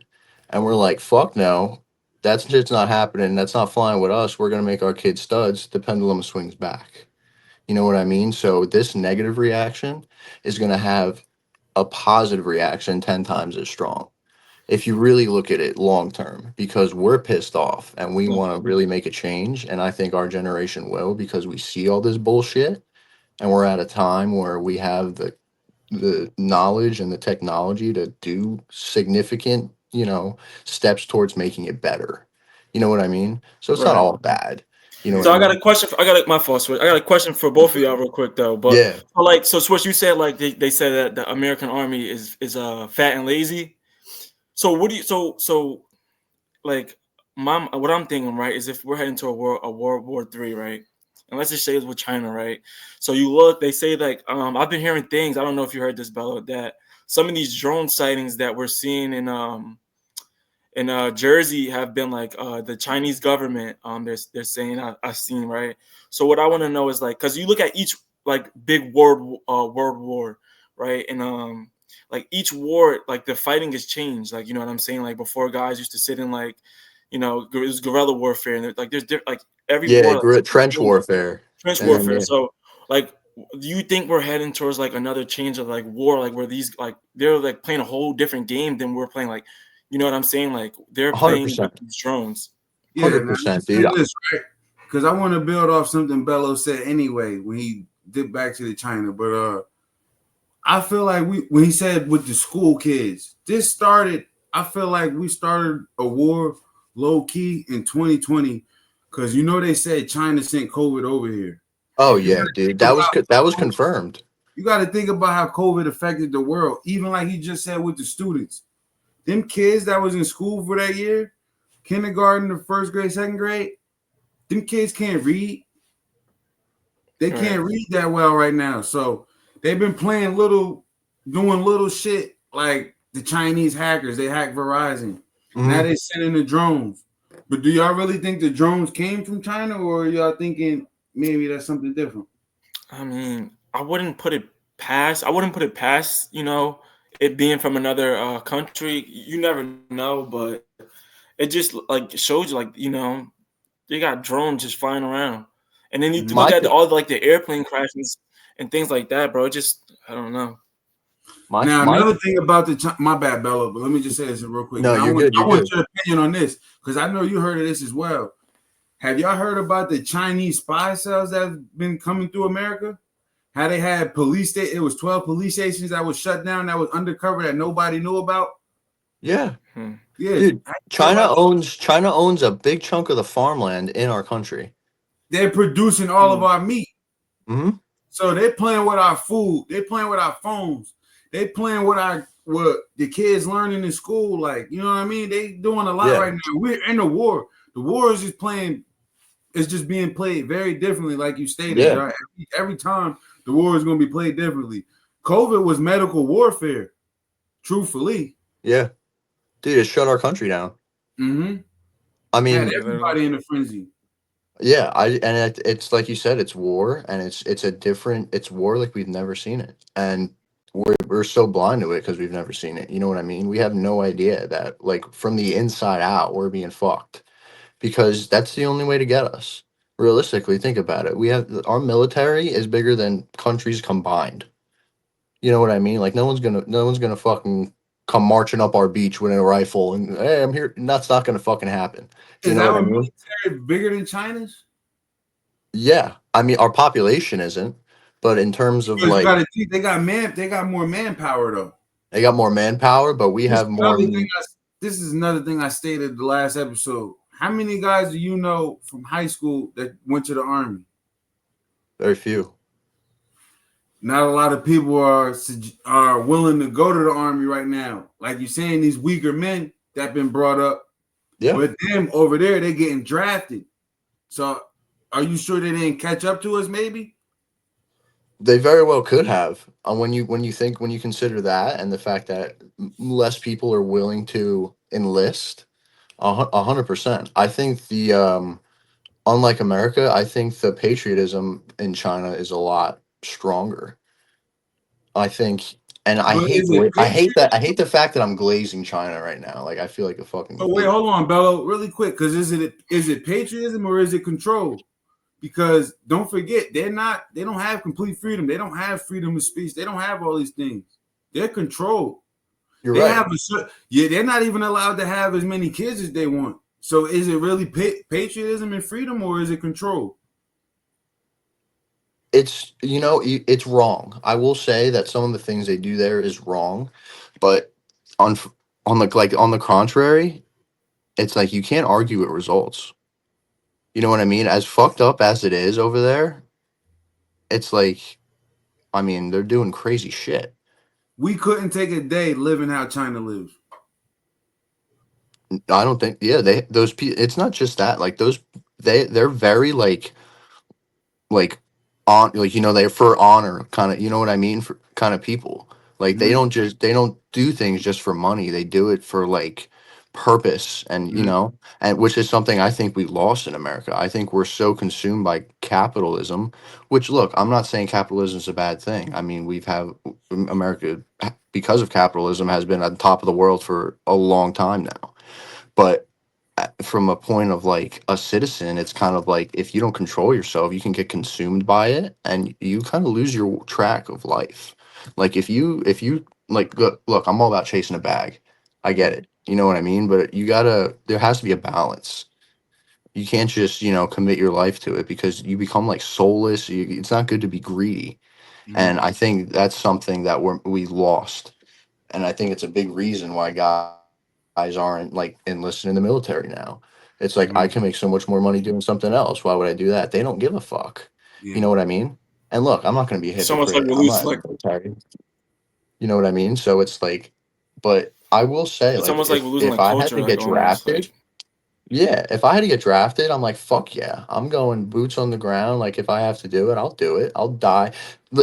And we're like, fuck no. That shit's not happening. That's not flying with us. We're going to make our kids studs. The pendulum swings back. You know what I mean? So this negative reaction is going to have a positive reaction 10 times as strong if you really look at it long term, because we're pissed off and we want to really make a change. And I think our generation will, because we see all this bullshit and we're at a time where we have the knowledge and the technology to do significant, steps towards making it better. You know what I mean? So it's not Right. all bad. You know what So I I got a mean? question. My fault, Switch. I got a question for both of y'all, real quick though. But Yeah. so Switch, you said like they said that the American army is fat and lazy. So what do you so like what I'm thinking, right, is if we're heading to a World War III, right? And let's just say it's with China, right? So you look, they say like I've been hearing things. I don't know if you heard this, Bello, that some of these drone sightings that we're seeing in Jersey have been like the Chinese government. They're saying I've seen, right. So what I want to know is like, because you look at each like big world war, right, and like each war, like the fighting has changed. Like, you know what I'm saying? Like before, guys used to sit in like, it was guerrilla warfare, and like there's like every Yeah. war, like, Trench warfare. trench And then, warfare. yeah, So like, do you think we're heading towards like another change of like war, like where these like they're like playing a whole different game than we're playing? Like, you know what I'm saying? Like they're playing with 100%. these drones. Yeah, now 100%, dude. listen to this, right? Because I want to build off something Bello said anyway when he did back to the China. But I feel like when he said with the school kids, this started. I feel like we started a war low key in 2020 because they said China sent COVID over here. Oh You got yeah, to dude. think That was about confirmed. you got to think about how COVID affected the world. Even like he just said with the students, them kids that was in school for that year, kindergarten to first grade, second grade, them kids can't read. They Right. can't read that well right now. So they've been playing doing little shit like the Chinese hackers. They hacked Verizon. Now Mhm. they sending the drones. But do y'all really think the drones came from China, or are y'all thinking maybe that's something different? I mean, I wouldn't put it past. I wouldn't put it past. it being from another country, you never know, but it just like shows you, like, they got drones just flying around, and then you look My at th- all like the airplane crashes and things like that, bro. It just, I don't know. my Now, my another thing about my bad, Bello, but let me just say this real quick. no, Now, you're good. I You're want good. your opinion on this because I know you heard of this as well. Have y'all heard about the Chinese spy cells that have been coming through America? How they had it was 12 police stations that was shut down, that was undercover, that nobody knew about. Yeah, Hmm. Yeah, dude. I heard China about that. owns China owns a big chunk of the farmland in our country. They're producing all of Hmm. our meat. Hmm. So they're playing with our food. They're playing with our phones. They playing with what the kids learning in school. Like, you know what I mean? They doing a lot Yeah, right now. We're in the war. The war is just playing. It's just being played very differently, like you stated. yeah, Y'all. Every time the war is going to be played differently. COVID was medical warfare. Truthfully, yeah, dude. It shut our country down. mm-hmm. I Had mean, Yeah, literally. everybody in a frenzy. yeah. It's like you said, it's war, and it's war like we've never seen it, and we're so blind to it because we've never seen it. You know what I mean? We have no idea that, like, from the inside out, we're being fucked because that's the only way to get us. Realistically, think about it. We have our military is bigger than countries combined. You know what I mean? Like, no one's gonna fucking come marching up our beach with a rifle and, hey, I'm here. That's not gonna fucking happen. You Is know what our I mean? military bigger than China's? Yeah. I mean, our population isn't, but in terms of, Because you like, got to think they got more manpower though. they got more manpower, but we This have is more. another thing. This is another thing I stated the last episode. How many guys do you know from high school that went to the army? Very few. Not a lot of people are willing to go to the army right now. Like you're saying, these weaker men that been brought up, Yeah. but them over there they getting drafted. So, are you sure they didn't catch up to us? Maybe. They very well could have. When you consider that and the fact that less people are willing to enlist, 100%. I think the unlike America, I think the patriotism in China is a lot stronger. I think, and I But hate is the it way patriot? I hate the fact that I'm glazing China right now. Like, I feel like a But fucking wait, idiot. hold on, Bello, really quick, because is it patriotism or is it control? Because don't forget, they don't have complete freedom. They don't have freedom of speech. They don't have all these things. They're controlled. You're They right. have yeah, they're not even allowed to have as many kids as they want. So is it really patriotism and freedom or is it control? It's wrong. I will say that some of the things they do there is wrong, but on f- on the contrary, it's like you can't argue with results. You know what I mean? As fucked up as it is over there, it's like, I mean, they're doing crazy shit. We couldn't take a day living how China lives. I don't think, yeah, it's not just that. Like, they're very, like they're for honor kind of, you know what I mean, for kind of people. Like, Mm-hmm. they don't do things just for money. They do it for, like, purpose, and Mm-hmm. which is something I think we lost in America. I think we're so consumed by capitalism, which, look, I'm not saying capitalism is a bad thing. I mean, America, because of capitalism, has been at the top of the world for a long time now. But from a point of, like, a citizen, it's kind of like, if you don't control yourself, you can get consumed by it, and you kind of lose your track of life. Like, if you like, look, I'm all about chasing a bag. I get it. You know what I mean? But there has to be a balance. You can't just, commit your life to it, because you become, like, soulless. It's not good to be greedy. Mm-hmm. And I think that's something that we lost. And I think it's a big reason why guys aren't, like, enlisting in the military now. It's like, I can make Mm-hmm. so much more money doing something else. Why would I do that? They don't give a fuck. You know Yeah. what I mean? And look, I'm not going to be a It's almost like hypocrite. we're I'm losing, not in like, the military. You know what I mean? So it's like, but I will say, it's like, almost like we're losing if like I had culture, to like, get almost drafted, like. yeah, if I had to get drafted, I'm like, fuck yeah. I'm going boots on the ground. Like, if I have to do it, I'll do it. I'll die.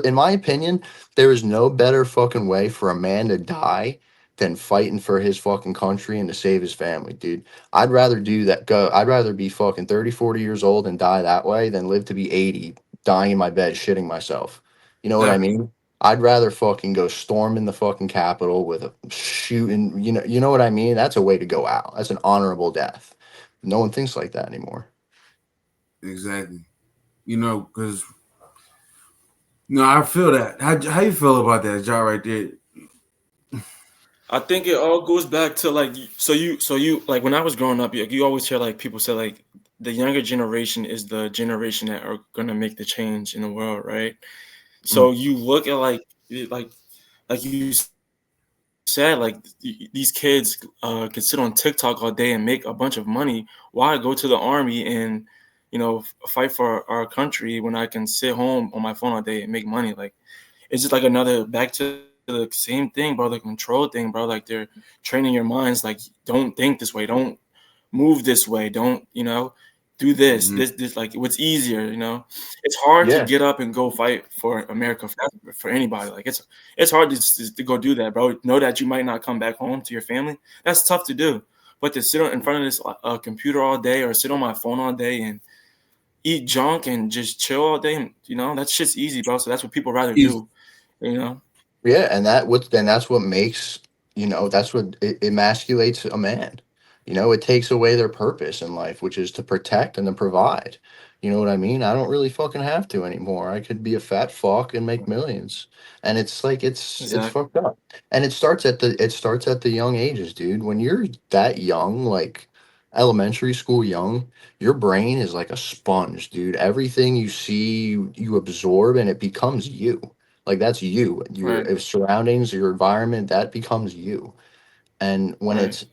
In my opinion, there is no better fucking way for a man to die than fighting for his fucking country and to save his family, dude. I'd rather do that. I'd rather be fucking 30, 40 years old and die that way than live to be 80, dying in my bed, shitting myself. You know what I That mean? I'd rather fucking go storming the fucking Capitol with a shooting. You know what I mean? That's a way to go out. That's an honorable death. No one thinks like that anymore. Exactly. Because no, I feel that. How you feel about that, John? Right there. I think it all goes back to like so you like when I was growing up, you always hear like people say like the younger generation is the generation that are gonna make the change in the world, right? Mm, So you look at like you said, like these kids can sit on TikTok all day and make a bunch of money. Why go to the army and fight for our country when I can sit home on my phone all day and make money? Like it's just like another back to the same thing, bro. The control thing, bro. Like they're training your minds. Like don't think this way. Don't move this way. Don't do this. mm-hmm. This like what's easier. It's hard to Yeah. get up and go fight for America for anybody. Like it's hard to go do that, bro. Know that you might not come back home to your family. That's tough to do. But to sit in front of this computer all day or sit on my phone all day and eat junk and just chill all day, that shit's easy, bro. So that's what people rather do. You know. Yeah, and that's what makes, that's what it emasculates a man. It takes away their purpose in life, which is to protect and to provide. You know what I mean? I don't really fucking have to anymore. I could be a fat fuck and make millions. And it's like it's Exactly. fucked up. And it starts at the young ages, dude. When you're that young, like elementary school young, your brain is like a sponge, dude. Everything you see, you absorb and it becomes you. Like that's you. Your Right. surroundings, your environment, that becomes you. And when Right. it's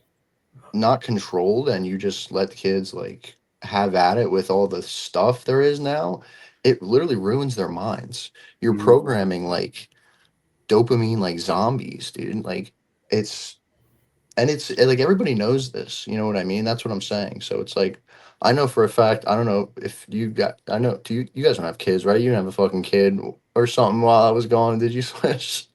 not controlled and you just let kids like have at it with all the stuff there is now, it literally ruins their minds. You're Mm-hmm. programming like dopamine like zombies, dude. Like it's like everybody knows this. You know what I mean? That's what I'm saying. So it's like I know for a fact. I don't know if you got. I know. Do you guys don't have kids, right? You didn't have a fucking kid or something while I was gone. Did you switch?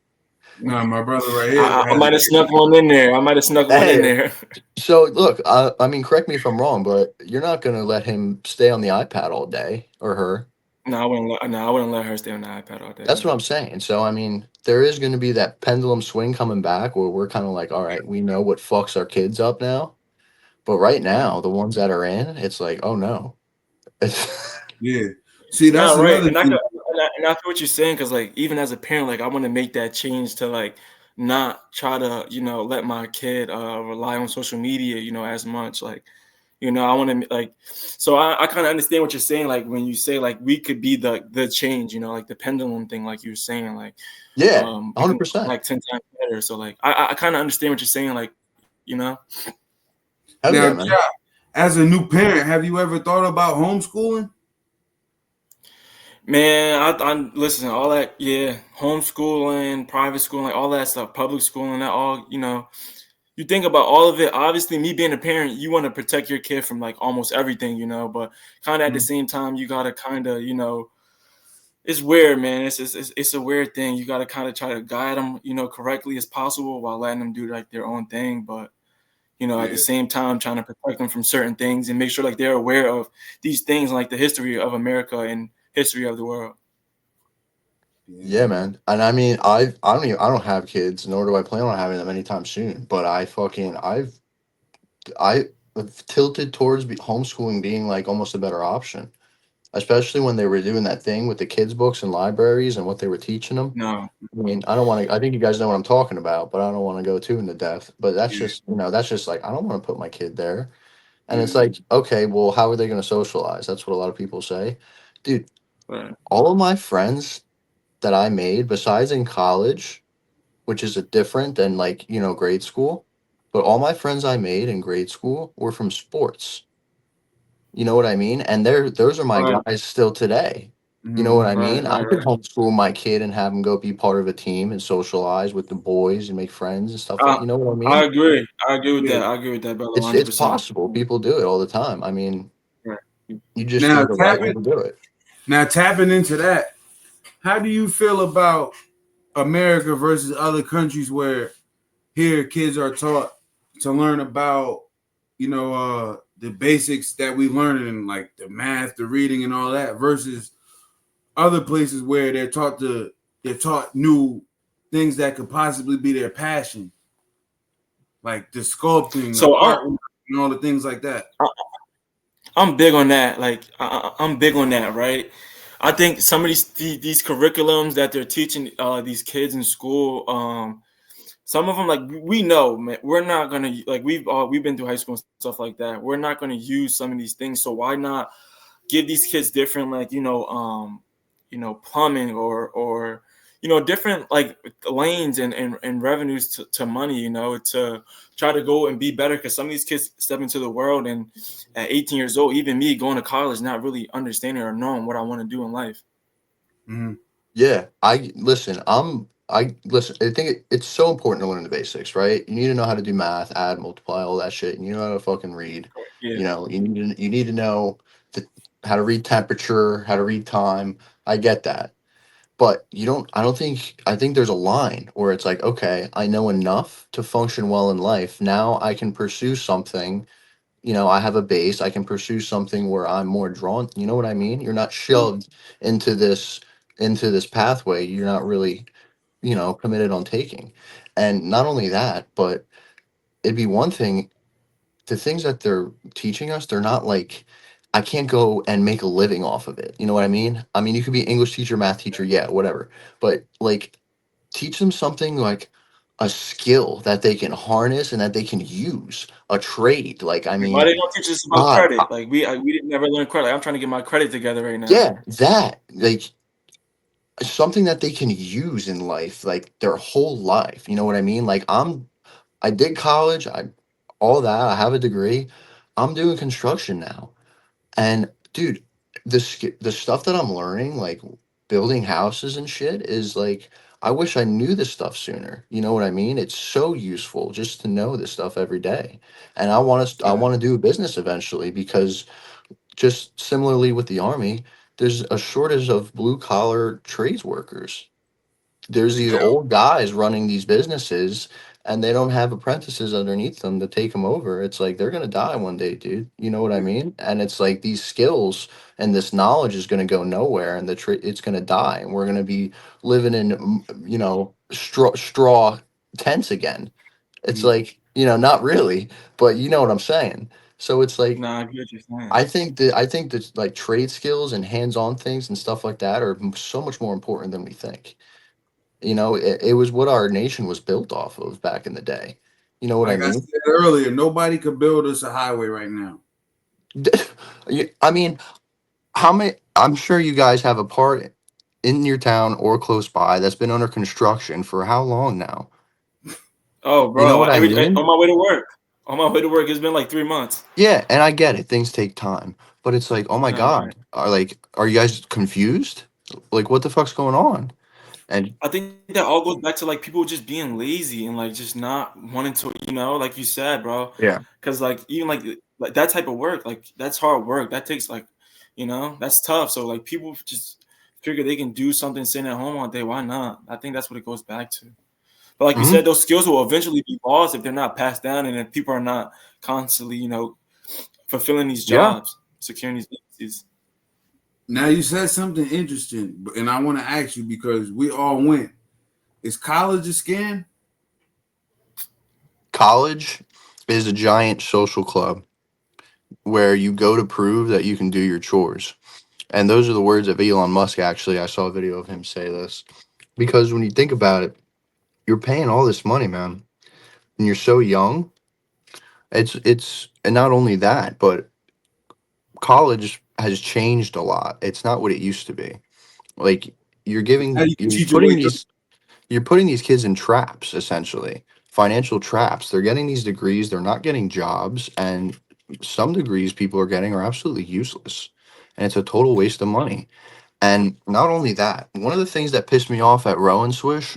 No, my brother right here I has a might have kid. snuck one in there. I might have snuck one in Hey, there. so look, I mean, correct me if I'm wrong, but you're not gonna let him stay on the iPad all day or her. No, I wouldn't. No, I wouldn't let her stay on the iPad all day. That's what No. I'm saying. So I mean, there is gonna be that pendulum swing coming back where we're kind of like, all right, we know what fucks our kids up now, but right now, the ones that are in, it's like, oh no. Yeah. See, that's Not right, another and thing. I feel what you're saying because like even as a parent, like I want to make that change to like not try to let my kid rely on social media as much like I want to like so I kind of understand what you're saying like when you say like we could be the change like the pendulum thing like you were saying like Yeah, we can come 100%. back 10 times better so like I kind of understand what you're saying like Hell Now, yeah, man. Ja, as a new parent, have you ever thought about homeschooling? Man, I listen, all that, yeah, homeschooling, private schooling, all that stuff, public schooling, that all, you think about all of it. Obviously, me being a parent, you want to protect your kid from like almost everything, but kind of at the Mhm. same time, you gotta kind of, it's weird, man. It's a weird thing. You gotta kind of try to guide them, correctly as possible while letting them do like their own thing, but at the Yeah, same time, trying to protect them from certain things and make sure like they're aware of these things, like the history of America and history of the world. yeah, Yeah, man. And I mean, I don't have kids, nor do I plan on having them anytime soon. But I've tilted towards homeschooling being like almost a better option, especially when they were doing that thing with the kids' books and libraries and what they were teaching them. No. I mean, I don't want to. I think you guys know what I'm talking about, but I don't want to go too into depth. But yeah, that's just like I don't want to put my kid there. And it's yeah. like, okay, well, how are they going to socialize? That's what a lot of people say, dude. Right. All of my friends that I made, besides in college, which is a different than like, grade school. But all my friends I made in grade school were from sports. You know what I mean? And those are my Right. guys still today. You know what Mm-hmm. I Right. mean? I Right. could Right. homeschool my kid and have him go be part of a team and socialize with the boys and make friends and stuff like I you know what I I mean? agree. I agree with Yeah. that. I agree with that, brother. It's 100%. possible. People do it all the time. I mean, Right. you just Now need the right way tapping to do it. now tapping into that, how do you feel about America versus other countries where here kids are taught to learn about, the basics that we learn in like the math, the reading, and all that, versus other places where they're taught to they're taught new things that could possibly be their passion, like the sculpting, the So art, and all the things like that. I'm big on that. Like I'm big on that, right? I think some of these curriculums that they're teaching these kids in school, some of them, like, we know, man, we're not gonna, like, we've been through high school and stuff like that. We're not gonna use some of these things. So why not give these kids different, like, plumbing or different, like, lanes and revenues to money, to try to go and be better, because some of these kids step into the world and at 18 years old, even me going to college, not really understanding or knowing what I want to do in life. Mm-hmm. Yeah, I listen. I listen. I think it's so important to learn the basics, right? You need to know how to do math, add, multiply, all that shit. And you know how to fucking read. Yeah. You need to know the, how to read temperature, how to read time. I get that, but you don't. I don't think. I think there's a line where it's like, okay, I know enough to function well in life. Now I can pursue something. I have a base. I can pursue something where I'm more drawn. You know what I mean? You're not shoved into this pathway. You're not really committed on taking. And not only that, but it'd be one thing, the things that they're teaching us, they're not like, I can't go and make a living off of it. You know what I mean? I mean, you could be an English teacher, math teacher, yeah, whatever. But like, teach them something like a skill that they can harness and that they can use, a trade. Like, I Why mean, they don't teach us about God, credit? Like, we didn't never learn credit. Like, I'm trying to get my credit together right now. yeah, that, like, something that they can use in life, like their whole life. You know what I mean? Like, I did college, all that. I have a degree. I'm doing construction now, and dude, the stuff that I'm learning, like building houses and shit, is like, I wish I knew this stuff sooner. You know what I mean? It's so useful just to know this stuff every day, and I Yeah. want to do a business eventually, because just similarly with the army, there's a shortage of blue collar trades workers. There's these Yeah. old guys running these businesses, and they don't have apprentices underneath them to take them over. It's like they're gonna die one day, dude. You know what I mean? And it's like these skills and this knowledge is gonna go nowhere, and it's gonna die, and we're gonna be living in straw tents again. It's Mm. like, not really, but you know what I'm saying. So it's like, Nah, I get what you're saying. I think that like trade skills and hands-on things and stuff like that are so much more important than we think. It was what our nation was built off of back in the day. You know what I Like I mean? said earlier, nobody could build us a highway right now. I mean, how many? I'm sure you guys have a part in your town or close by that's been under construction for how long now? Oh, You know bro, what I mean? on my way to work. On my way to work, it's been like 3 months. Yeah, and I get it. Things take time, but it's like, oh my All right. God, are you guys confused? Like, what the fuck's going on? And I think that all goes back to, like, people just being lazy and, like, just not wanting to, like you said, bro. yeah. Because, like, even like that type of work, like, that's hard work. That takes, like, that's tough. So, like, people just figure they can do something sitting at home all day. Why not? I think that's what it goes back to. But like you Hmm. said, those skills will eventually be lost if they're not passed down and if people are not constantly, fulfilling these Yeah. jobs, securing these vacancies. Now you said something interesting, and I want to ask you because we all went. Is college a scam? College is a giant social club where you go to prove that you can do your chores. And those are the words of Elon Musk, actually. I saw a video of him say this. Because when you think about it, you're paying all this money, man. And you're so young. And not only that, but college has changed a lot. It's not what it used to be. Like, How do you you're cheat your putting way through? these kids in traps, essentially. Financial traps. They're getting these degrees, they're not getting jobs, and some degrees people are getting are absolutely useless. And it's a total waste of money. And not only that, one of the things that pissed me off at Rowan Swish,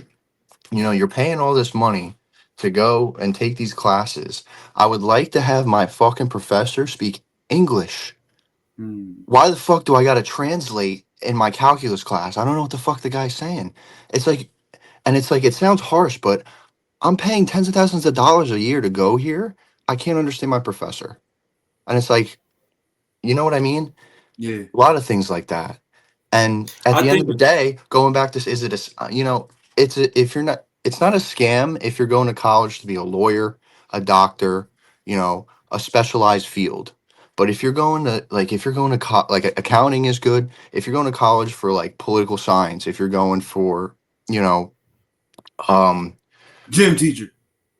you're paying all this money to go and take these classes. I would like to have my fucking professor speak English. Hmm. Why the fuck do I got to translate in my calculus class? I don't know what the fuck the guy's saying. It's like, and it's like, it sounds harsh, but I'm paying tens of thousands of dollars a year to go here. I can't understand my professor. And it's like, you know what I mean? Yeah. A lot of things like that. And at I the end of think the day, going back to, is it if you're not, it's not a scam if you're going to college to be a lawyer, a doctor, a specialized field. But if you're going to, like accounting is good. If you're going to college for like political science, if you're going for, you know, um, Gym teacher.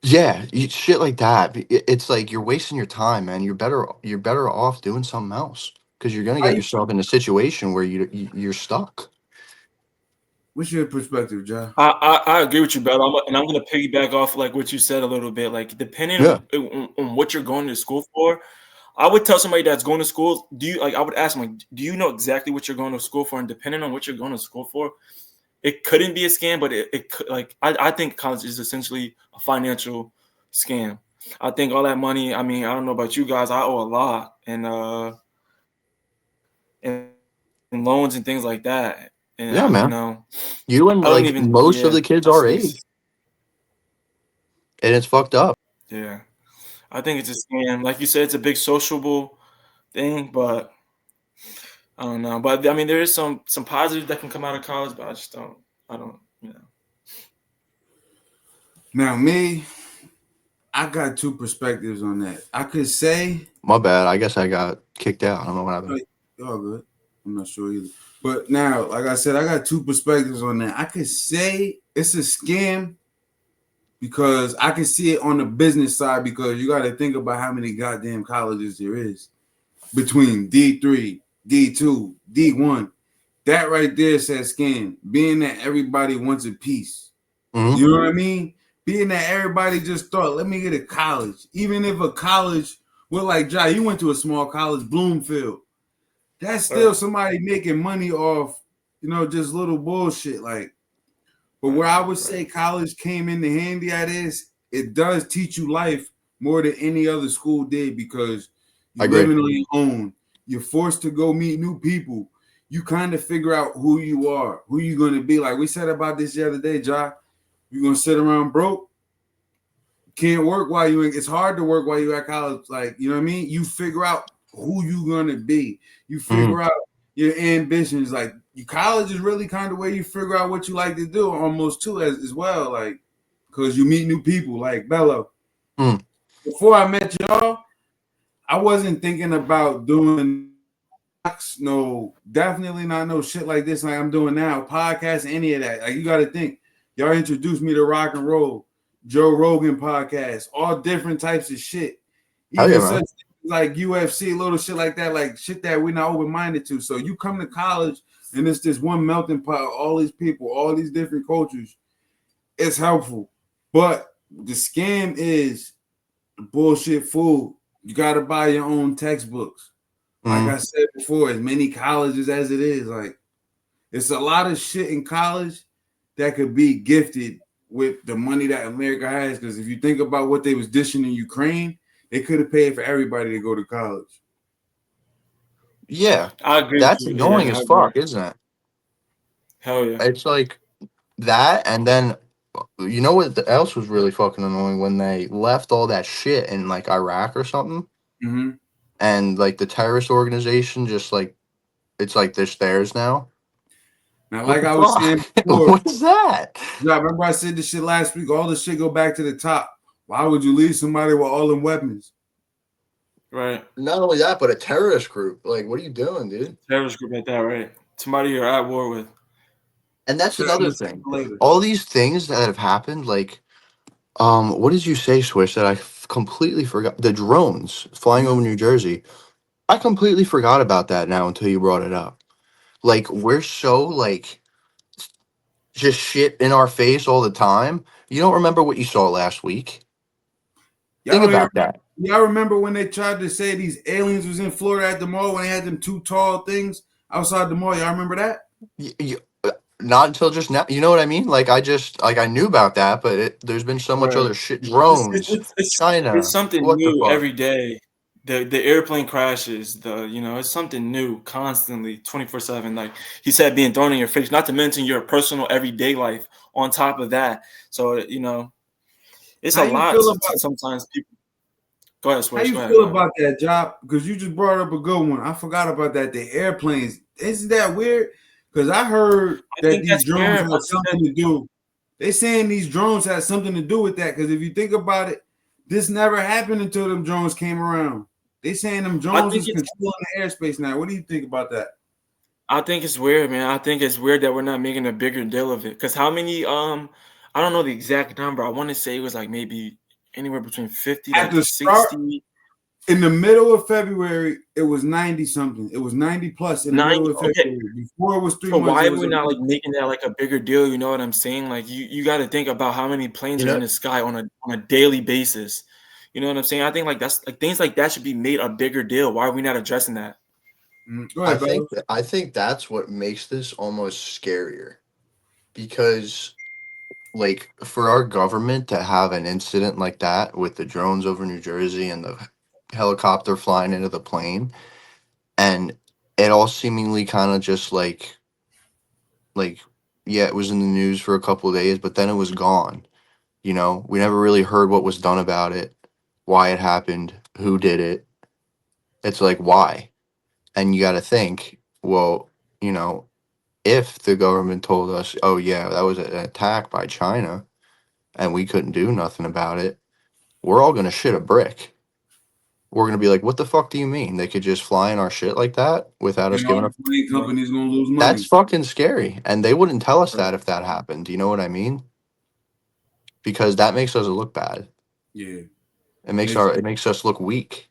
yeah, shit like that. It's like you're wasting your time, man. You're better off doing something else because you're gonna How get you, yourself in a situation where you're stuck. what's your perspective, John? I agree with you, brother. And I'm gonna piggyback off like what you said a little bit. Like depending Yeah. on what you're going to school for, I would tell somebody that's going to school. Do you like? I would ask them like, do you know exactly what you're going to school for? And depending on what you're going to school for, it couldn't be a scam, but it could. Like I think college is essentially a financial scam. I think all that money. I mean, I don't know about you guys. I owe a lot, and loans and things like that. And Yeah, man. You and I don't like even. most of Yeah, the kids our age, it's and it's fucked up. yeah. I think it's a scam. Like you said, it's a big sociable thing, but I don't know. But I mean, there is some positive that can come out of college, but I just don't. I don't. You know. Now, me, I got two perspectives on that. I could say, My bad. I guess I got kicked out. I don't know what happened. like, all good. I'm not sure either. But now, like I said, I got two perspectives on that. I could say it's a scam because I can see it on the business side because you got to think about how many goddamn colleges there is between D3, D2, D1. That right there says scam. Being that everybody wants a piece. Hmm. You know what I mean? Being that everybody just thought, let me get a college. Even if a college, well, like Jai, you went to a small college, Bloomfield. That's still Right. somebody making money off, just little bullshit. Like, but where Right. I would say Right. college came in the handy at is it does teach you life more than any other school did because I you're agree. living on your own. You're forced to go meet new people. You kind of figure out who you are, who you're going to be. Like we said about this the other day, Jai. You're going to sit around broke. Can't work while you in. It's hard to work while you're at college. Like, you know what I mean? You figure out who you're going to be. You Hmm. figure out your ambitions. Like, your college is really kind of where you figure out what you like to do almost too as well. Like, because you meet new people like Bello. Hmm. Before I met y'all, I wasn't thinking about doing no, definitely not no shit like this like I'm doing now. Podcast, any of that. Like you got to think, y'all introduced me to rock and roll, Joe Rogan podcast, all different types of shit. Hell yeah, Even such man. things like UFC, little shit like that, like shit that we're not open minded to. So you come to college and it's this one melting pot of all these people, all these different cultures. It's helpful, but the scam is bullshit food. You got to buy your own textbooks. Like Hmm. I said before, as many colleges as it is, like it's a lot of shit in college that could be gifted with the money that America has. Because if you think about what they was dishing in Ukraine, they could have paid for everybody to go to college. Yeah, I agree with that's you. annoying Yeah, I as agree. fuck, isn't it? Hell yeah. It's like that, and then you know what else was really fucking annoying when they left all that shit in like Iraq or something, Mm-hmm. and like the terrorist organization just like it's like this theirs now. Now, What like the I was fuck? saying before, What is that? yeah, remember I said this shit last week. All the shit go back to the top. Why would you leave somebody with all them weapons? Right. Not only that, but a terrorist group. Like, what are you doing, dude? Terrorist group like that. Right. Somebody you're at war with. And that's Setting another us up thing. for later. All these things that have happened, like, what did you say, Swish? That I completely forgot. The drones flying over New Jersey. I completely forgot about that now until you brought it up. Like, we're so like just shit in our face all the time. You don't remember what you saw last week. Think Y'all hear? about that. Y'all remember when they tried to say these aliens was in Florida at the mall when they had them two tall things outside the mall? Y'all remember that? You, not until just now. You know what I mean? Like I knew about that, but there's been so much Right. other shit. It's it's Drones, it's it's, it's China. something What the new fuck? every day. The airplane crashes. It's something new constantly, 24/7. Like he said, being thrown in your face. Not to mention your personal everyday life on top of that. So it's How a you lot. feel To about sometimes people. Go ahead, how Swish. you Go ahead. Go feel ahead. about that job? Because you just brought up a good one. I forgot about that. The airplanes. Isn't that weird? Because I heard I that think these that's drones fair. had something to do. They saying these drones had something to do with that. Because if you think about it, this never happened until them drones came around. They saying them I drones think is it's controlling the airspace now. What do you think about that? I think it's weird, man. I think it's weird that we're not making a bigger deal of it. Cause how many I don't know the exact number. I want to say it was like maybe anywhere between 50 At like the to start, 60, in the middle of February, it was 90 something. It was 90 plus in the 90. middle of Okay. February. Before it was 3 So months, why it are was we not like 100. making that like a bigger deal? You know what I'm saying? Like you got to think about how many planes You are in know, the sky on a daily basis. You know what I'm saying? I think like that's like things like that should be made a bigger deal. Why are we not addressing that? Go I ahead, think Bella. I think that's what makes this almost scarier because like for our government to have an incident like that with the drones over New Jersey and the helicopter flying into the plane and it all seemingly kind of just like yeah, it was in the news for a couple of days, but then it was gone. You know, we never really heard what was done about it, why it happened, who did it. It's like why? And you got to think, well, you know, if the government told us, "Oh yeah, that was an attack by China and we couldn't do nothing about it," we're all going to shit a brick. We're going to be like, "What the fuck do you mean? They could just fly in our shit like that without us And all giving the up?" plane Yeah. companies gonna lose That's money. fucking scary. And they wouldn't tell us Right. that if that happened. Do you know what I mean? Because that makes us look bad. Yeah, It makes it makes us look weak.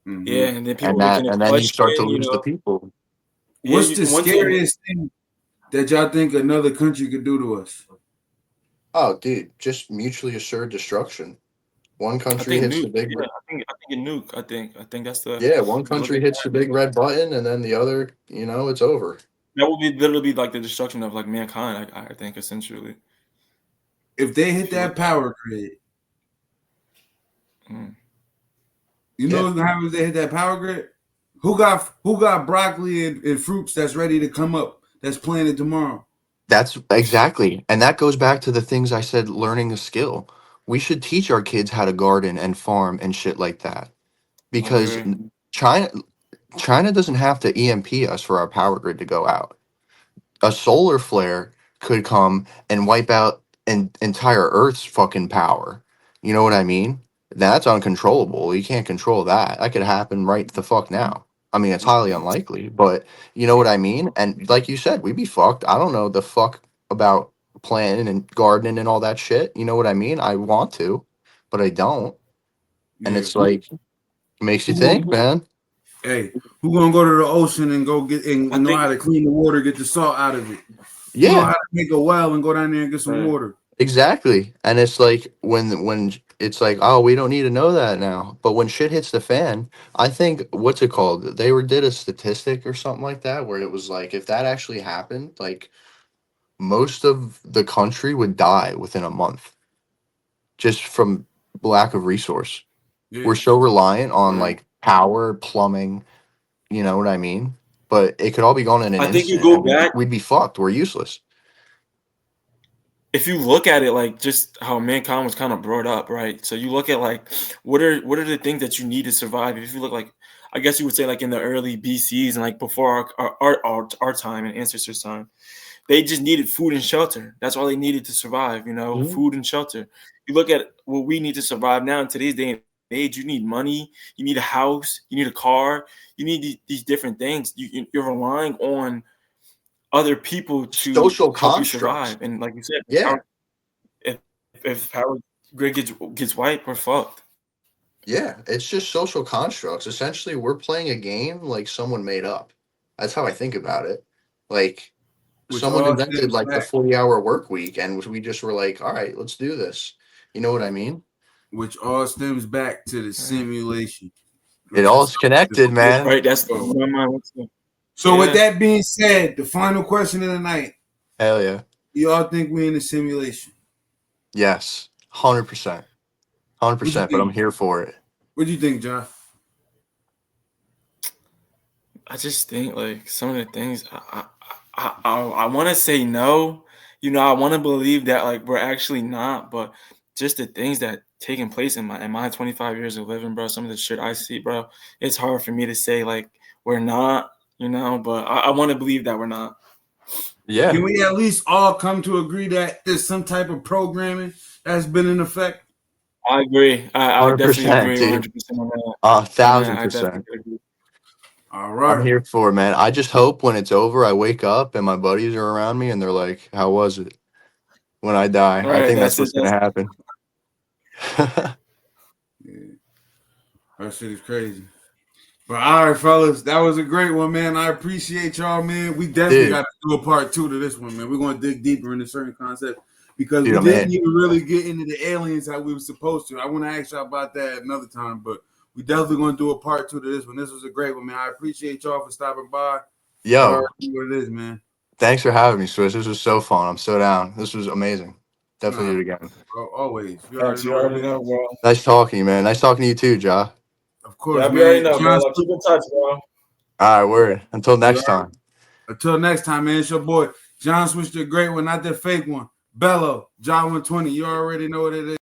Yeah, mm-hmm. and then people are gonna And then you start to question, you lose the know. people. Yeah, What's the one thing scariest thing that y'all think another country could do to us? Oh, dude, just mutually assured destruction. One I country think hits nuke. the big Yeah, I think a nuke. I think that's the yeah, one if you look country at hits the that, big red button and then the other, you know, it's over. that would be literally like the destruction of like mankind. I think essentially. If they hit If you that look at power grid, mm. you know Yeah. what's gonna happen if they hit that power grid? Who got broccoli and fruits that's ready to come up that's planted tomorrow? That's exactly. And that goes back to the things I said learning a skill. We should teach our kids how to garden and farm and shit like that. I Because agree. China China doesn't have to EMP us for our power grid to go out. A solar flare could come and wipe out an entire Earth's fucking power. You know what I mean? That's uncontrollable. You can't control that. That could happen right the fuck now. I mean, it's highly unlikely, but you know what I mean? And like you said, we'd be fucked. I don't know the fuck about planting and gardening and all that shit. You know what I mean? I want to, but I don't. And Yeah. it's like, makes you Who think, gonna, man. hey, who gonna go to the ocean and go get I and know think how to clean the water, get the salt out of it? Who know Yeah. how to make a well and go down there and get some right. water? Exactly. And it's like when it's like, oh, we don't need to know that now. But when shit hits the fan, I think what's it called? They were did a statistic or something like that where it was like if that actually happened, like most of the country would die within a month just from lack of resource. Yeah. We're so reliant on Right. like power, plumbing, you know what I mean? But it could all be gone in an I think you instant go and back we'd be fucked. We're useless. if you look at it like just how mankind was kind of brought up, right? So you look at like what are the things that you need to survive? If you look like I guess you would say like in the early BCs and like before our time and ancestors' time, they just needed food and shelter. That's all they needed to survive, you know, Mhm. food and shelter. You look at what we need to survive now in today's day and age, you need money, you need a house, you need a car, you need these different things. You're relying on other people to Social help you constructs. survive. And like you said, Yeah. if if power grid gets wiped, we're fucked. Yeah, it's just social constructs. Essentially, we're playing a game like someone made up. That's how I think about it. Like Which someone all invented stems like the back 40-hour work week and we just were like, "All right, let's do this." You know what I mean? to the Right. simulation, It which all's is the connected, fifth man. Right. That's world. what my mind wants to. So with Yeah. that being said, the final question of the night: Hell yeah. you all think we in a simulation? Yes. 100%. What you 100%, but I'm think? here for it. What do you think, John? I just think like some of the things I want to say no. You know, I want to believe that like we're actually not, but just the things that taking place in my 25 years of living, bro. Some of the shit I see, bro. It's hard for me to say like we're not. You know, but I want to believe that we're not. Yeah. Can we at least all come to agree that there's some type of programming that's been in effect? I agree. I definitely 100%, agree dude. 100% on that. On that, I 1,000%. definitely agree. All I'm right. here for it, man. I just hope when it's over, I wake up and my buddies are around me and they're like, "How was it?" When I die, I Right. think that's That's it. what's gonna happen. Yeah, that shit is crazy. But all right, fellas, that was a great one, man. I appreciate y'all, man. We definitely Dude, got to do a part 2 to this one, man. We're going to dig deeper into certain concepts because dude, we I'm didn't in. even really get into the aliens how we were supposed to. I want to ask y'all about that another time, but we definitely going to do a part 2 to this one. This was a great one, man. I appreciate y'all for stopping by. Y'all Yo, already know what it is, man. thanks for having me, Swiss. This was so fun. I'm so down. This was amazing. Definitely Nah, do it again. bro, always. You already Thanks. know You what already it is. know, bro. Nice talking, man. Nice talking to you too, Ja. Of course, Yeah, you already man. know, John, bro. Keep in touch, bro. All right, word. Until you next time. until next time, man. It's your boy John Switch, the great one, not the fake one. Bello, John 120. You already know what it is.